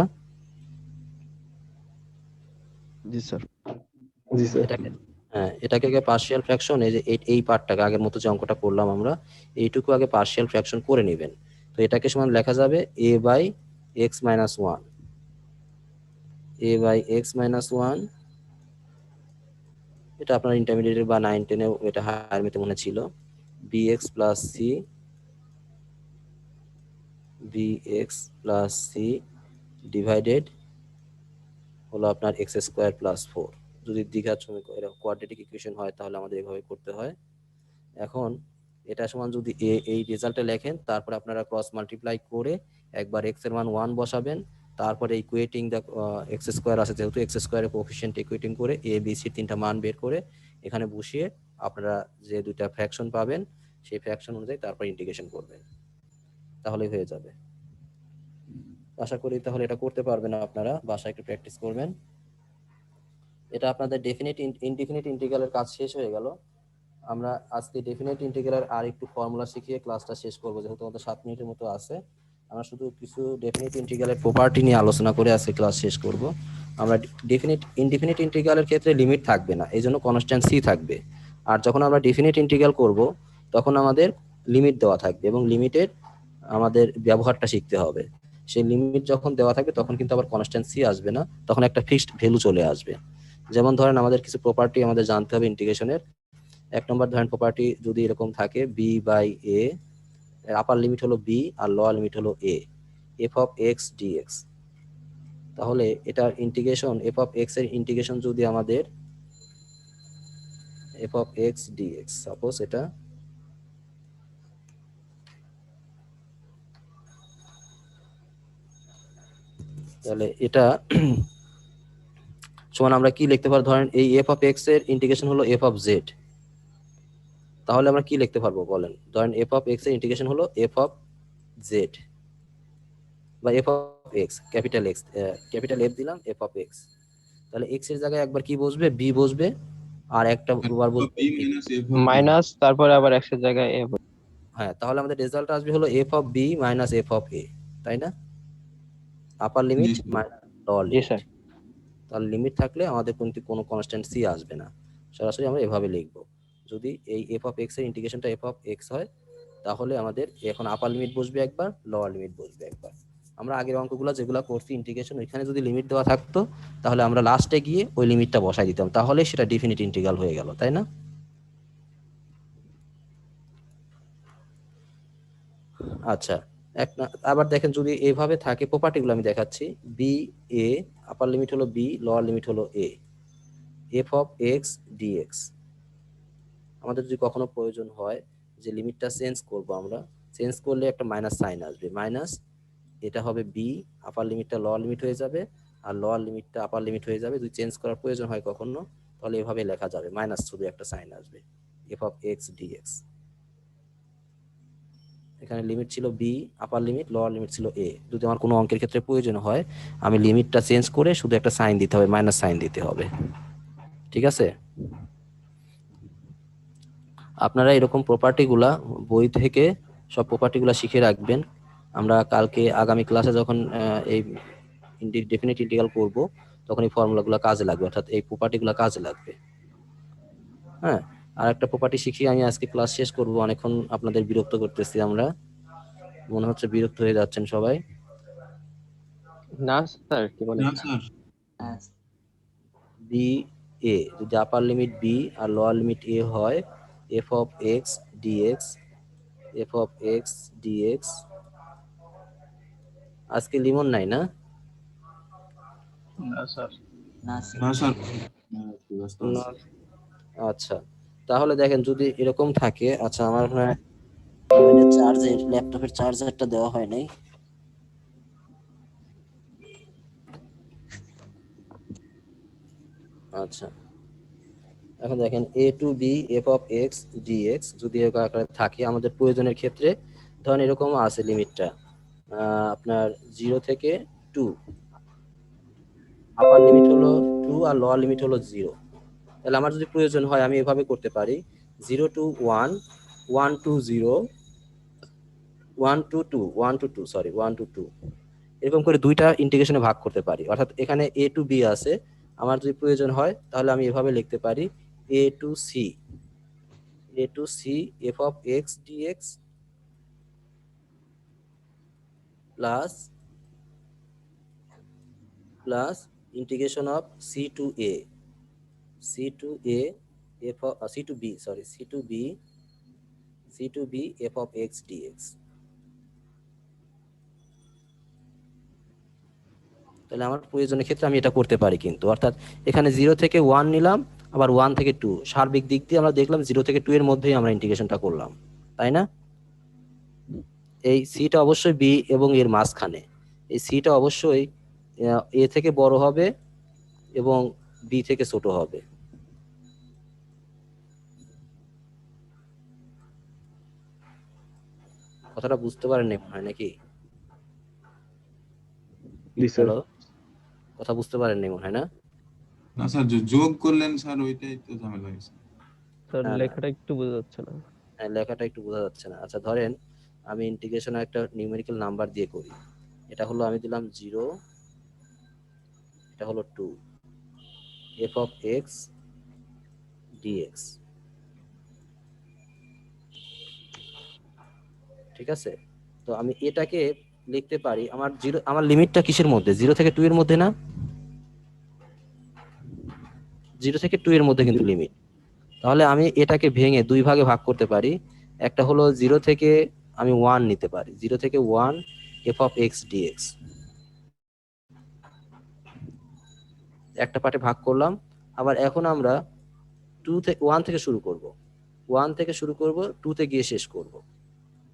জি স্যার। জি স্যার। এটাকে এটাকে আগে পার্শিয়াল ফ্র্যাকশন, এই যে এই পার্টটাকে আগের মতো যে অঙ্কটা করলাম আমরা, এইটুকু আগে পার্শিয়াল ফ্র্যাকশন করে নেবেন। তো এটাকে সমান লেখা যাবে a by x minus 1, a by x minus 1। এটা আপনার ইন্টারমিডিয়েট বা 9-10 এ এটা হায়ার মেথে মনে ছিল। B x plus c, b x plus c divided হলো আপনার এক্স স্কোয়ার প্লাস 4। যদি দ্বিঘাত সমীকরণ এরকম কোয়াড্রেটিক ইকুয়েশন হয় তাহলে আমাদের এভাবে করতে হয়। এখন এটা সমান যদি এই রেজাল্টে লেখেন, তারপরে আপনারা ক্রস মাল্টিপ্লাই করে একবার এক্স এর মান 1 বসাবেন, তারপরে ইকুয়েটিং দ্য এক্স স্কোয়ার আছে যেহেতু এক্স স্কোয়ারের কোএফিসিয়েন্ট ইকুয়েটিং করে এ বি সি তিনটা মান বের করে এখানে বসিয়ে আপনারা যে দুইটা ফ্র্যাকশন পাবেন সেই ফ্র্যাকশন অনুযায়ী তারপর ইন্টিগ্রেশন করবেন, তাহলেই হয়ে যাবে। আশা করি তাহলে এটা করতে পারবেন আপনারা, বাসায় একটু প্র্যাকটিস করবেন। এটা আপনাদের ডেফিনিট ইনডিফিনিট ইন্টিগ্রালের কাজ শেষ হয়ে গেল। আমরা আজকে ডেফিনিট ইন্টিগ্রাল আর একটু ফর্মুলা শিখিয়ে ক্লাসটা শেষ করব, যেহেতু আমাদের 7 মিনিটের মতো আছে। আমরা শুধু কিছু ডেফিনিট ইন্টিগ্রালের প্রপার্টি নিয়ে আলোচনা করে আজকে ক্লাস শেষ করব। আমরা ইনডিফিনিট ইন্টিগ্রালের ক্ষেত্রে লিমিট থাকবে না, এই জন্য কনস্ট্যান্ট সি থাকবে। আর যখন আমরা ডেফিনিট ইন্টিগ্রাল করব তখন আমাদের লিমিট দেওয়া থাকবে এবং লিমিটের আমাদের ব্যবহারটা শিখতে হবে। সেই লিমিট যখন দেওয়া থাকবে তখন কিন্তু আবার কনস্ট্যান্ট সি আসবে না, তখন একটা ফিক্সড ভ্যালু চলে আসবে। যেমন ধরেন আমাদের কিছু প্রপার্টি আমাদের জানতে হবে ইন্টিগ্রেশনের। 1 নম্বর ধরেন প্রপার্টি যদি এরকম থাকে b by a, upper limit হলো বি আর লোয়ার লিমিট হলো a, f of x dx. তাহলে এটার ইন্টিগ্রেশন এফ অফ এক্স এর ইন্টিগ্রেশন যদি আমাদের f of x dx, suppose এটা তাহলে এটা সমান আমরা কি লিখতে পারি? ধরেন এই এফ অফ এক্স এর ইন্টিগ্রেশন হলো এফ অফ জেড, তাহলে আমরা কি লিখতে পারবো বলেন? ধরেন এফ অফ এক্স এর ইন্টিগ্রেশন হলো এফ অফ জেড বা F of x, capital x, capital F দিলাম এফ অফ এক্স। তাহলে এক্স এর জায়গায় একবার কি বসবে? বি বসবে, আর একটা বার বসবে b minus f of minus তারপরে আবার এক্সের জায়গায় এ। হ্যাঁ, তাহলে আমাদের রেজাল্ট আসবে হলো f of b minus f of a, তাই না? আপার লিমিট জি মাইনাস লোয়ার জি লিমিট। স্যার। তাহলে লিমিট থাকলে আমাদের কিন্তু কোনো কনস্ট্যান্ট সি আসবে না, সরাসরি আমরা এভাবে লিখবো। যদি এই এফ অফ এক্স এর ইন্টিগ্রেশনটা এফ অফ এক্স হয় তাহলে আমাদের এখন আপার লিমিট বসবে একবার, লোয়ার লিমিট বসবে একবার। আমরা আগের অঙ্কগুলো যেগুলো করছি ইন্টিগ্রেশন, ওইখানে যদি লিমিট দেওয়া থাকতো তাহলে আমরা লাস্টে গিয়ে ওই লিমিটটা বসাই দিতাম, তাহলে সেটা ডেফিনিট ইন্টিগ্রাল হয়ে গেল, তাই না? আচ্ছা, আবার দেখেন যদি এভাবে থাকে, প্রপার্টিগুলো আমি দেখাচ্ছি। বি এ, আপার লিমিট হলো বি, লোয়ার লিমিট হলো a, f of x dx. আমাদের যদি কখনো প্রয়োজন হয় যে লিমিটটা চেঞ্জ করব, আমরা চেঞ্জ করলে একটা মাইনাস সাইন আসবে, মাইনাস এটা হবে বি, আপার লিমিটটা লোয়ার লিমিট হয়ে যাবে আর লোয়ার লিমিটটা আপার লিমিট হয়ে যাবে। যদি চেঞ্জ করার প্রয়োজন হয় কখনো তাহলে এভাবে লেখা যাবে, মাইনাস শুধু একটা সাইন আসবে, এফ অফ এক্স ডিএক্স। এখানে লিমিট ছিল b, upper limit, lower limit ছিল এ। যদি আমার কোনো অঙ্কের ক্ষেত্রে প্রয়োজন হয় আমি লিমিটটা চেঞ্জ করে শুধু একটা সাইন দিতে হবে, মাইনাস সাইন দিতে হবে, ঠিক আছে? আপনারা এরকম প্রপার্টিগুলা বই থেকে সব প্রপার্টিগুলা শিখে রাখবেন। আমরা কালকে আগামী ক্লাসে যখন এই ডেফিনিট ইন্টিগ্রাল করব তখন এই ফর্মুলাগুলো কাজে লাগবে, অর্থাৎ এই প্রপার্টিগুলো কাজে লাগবে। হ্যাঁ, আর একটা প্রপার্টি শিখিয়ে আমি আজকে ক্লাস শেষ করব। অনেকক্ষণ আপনাদের বিরক্ত করতেছি আমরা, মনে হচ্ছে বিরক্ত হয়ে যাচ্ছেন সবাই। না স্যার, কি বলেন? না স্যার। বি এ, যদি আপার লিমিট বি আর লোয়ার লিমিট এ হয়, f of x dx, f of x dx. আজকে লিমন নাই না? না স্যার। না স্যার ব্যস্ত না, আছে। আচ্ছা তাহলে দেখেন যদি এরকম থাকে, আচ্ছা আমার মনে হয় চার্জের ল্যাপটপের চার্জারটা দেওয়া হয় নাই। আচ্ছা এখন দেখেন a to b f of x dx যদি এরকম আকারে থাকে আমাদের প্রয়োজনের ক্ষেত্রে, ধরেন এরকম আছে লিমিটটা আপনার 0 থেকে 2, আপার লিমিট হলো 2 আর লোয়ার লিমিট হলো 0। তাহলে আমার যদি প্রয়োজন হয় আমি এভাবে করতে পারি 0 to 1, 1 to 0, 1 to 2, 1 to 2, sorry 1 to 2, এরকম করে দুইটা ইন্টিগ্রেশনে ভাগ করতে পারি। অর্থাৎ এখানে এ টু বি আছে, আমার যদি প্রয়োজন হয় তাহলে আমি এভাবে লিখতে পারি a to c, a to c f of x dx plus plus integration of c to a, c to a f of c to b, sorry c to b, c to b f of x dx. তাহলে আমার প্রয়োজনের ক্ষেত্রে আমি এটা করতে পারি কিন্তু, অর্থাৎ এখানে 0 থেকে 1 নিলাম, আবার 1 থেকে 2, সার্বিক দিক দিয়ে আমরা দেখলাম 0 থেকে 2 এর মধ্যেই আমরা ইন্টিগ্রেশনটা করলাম, তাই না? এই সিটা অবশ্যই বি এবং এর মাঝখানে, এই সিটা অবশ্যই এ থেকে বড় হবে এবং বি থেকে ছোট হবে। কথাটা বুঝতে পারেননি মনে হয় নাকি? জি স্যার। হ্যালো, কথা বুঝতে পারেননি মনে হয় না? না স্যার যোগ করলেন স্যার, ওইটাই তো ঝামেলা হয়েছে। স্যার না, না। লেখাটা একটু বোঝা যাচ্ছে না। হ্যাঁ, লেখাটা একটু বোঝা যাচ্ছে না। আচ্ছা ধরেন আমি ইন্টিগ্রেশন একটা নিউমেরিক্যাল নাম্বার দিয়ে করি, এটা হলো আমি দিলাম 0, এটা হলো 2, এফ অফ এক্স ডিএক্স, ঠিক আছে? তো আমি এটাকে লিখতে পারি, আমার 0, আমার লিমিটটা কিসের মধ্যে, 0 থেকে 2 এর মধ্যে না? 0 থেকে 2 এর মধ্যে কিন্তু লিমিট। তাহলে আমি এটাকে ভেঙে দুই ভাগে ভাগ করতে পারি। একটা হলো 0 থেকে আমি 1 নিতে পারি, 0 থেকে 1 এফ অফ এক্স ডিএক্স, একটা পার্টে ভাগ করলাম। আবার এখন আমরা 2 থেকে 1 থেকে শুরু করব, 1 থেকে শুরু করব, 2 তে গিয়ে শেষ করব,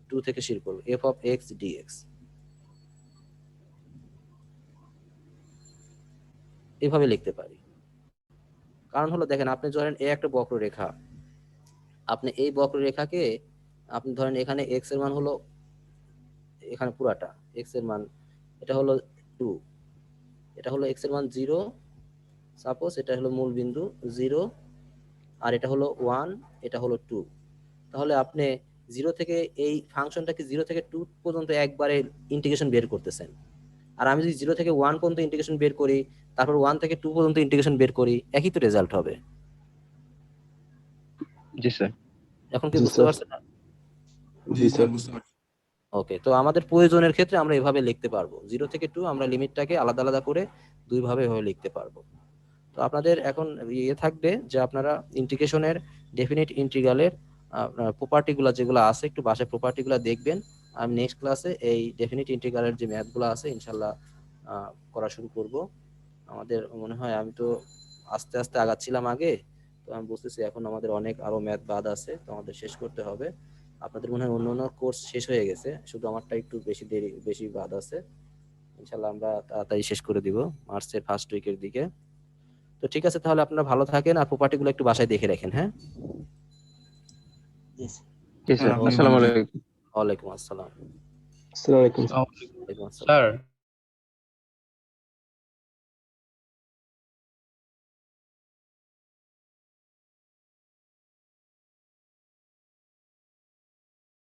2 থেকে শুরু করব এফ অফ এক্স ডিএক্স, এভাবে লিখতে পারি। কারণ হলো দেখেন আপনি ধরেন এ একটা বক্ররেখা, আপনি এই বক্ররেখাকে আপনি ধরেন এখানে এক্স এর মান হলো, এখানে পুরাটা এক্স এর মান এটা হলো 2, এটা হলো এক্স এর মান 0, সাপোজ এটা হলো মূল বিন্দু 0, আর এটা হলো 1, এটা হলো 2। তাহলে আপনি 0 থেকে এই ফাংশনটাকে 0 থেকে 2 পর্যন্ত একবারে ইন্টিগ্রেশন বের করতেছেন। আর আমি যদি 0 থেকে 1 পর্যন্ত ইন্টিগ্রেশন বের করি, তারপর 1 থেকে 2 পর্যন্ত ইন্টিগ্রেশন বের করি, একই তো রেজাল্ট হবে। জি স্যার। এখন কি জি বুঝতে স্যার। পারছেন? জি স্যার বুঝতে পারছি। ওকে, তো আমাদের প্রয়োজনের ক্ষেত্রে আমরা এভাবে লিখতে পারবো, 0 থেকে 2 আমরা লিমিটটাকে আলাদা আলাদা করে দুই ভাবে এভাবে লিখতে পারবো। তো আপনাদের এখন ইয়ে থাকবে যে আপনারা ইন্টিগ্রেশনের ডেফিনিট ইন্টিগ্রালের প্রপার্টিগুলো যেগুলো আছে একটু বাসায় প্রপার্টিগুলো দেখবেন। আমি নেক্সট ক্লাসে এই ডেফিনিট ইন্টিগ্রালের যে ম্যাথগুলো আছে ইনশাল্লাহ করা শুরু করব। আমাদের মনে হয় আমি তো আস্তে আস্তে আগাচ্ছিলাম আগে, তো আমি বুঝতেছি এখন আমাদের অনেক আরো ম্যাথ বাদ আছে, তো আমাদের শেষ করতে হবে। আপনাদের মনে হয় অন্য অন্য কোর্স শেষ হয়ে গেছে, শুধু আমারটা একটু বেশি বাদ আছে। ইনশাল্লাহ আমরা তাড়াতাড়ি শেষ করে দিব মার্চের ফার্স্ট উইকের দিকে। তো ঠিক আছে, তাহলে আপনারা ভালো থাকেন আর প্রপার্টিগুলো একটু বাসায় দেখে রাখেন। হ্যাঁ, জি স্যার স্যার। আপনি আসসালামু ভালো আলাইকুম। ওয়ালাইকুম আসসালাম। আসসালামু আলাইকুম। ওয়ালাইকুম আসসালাম। স্যার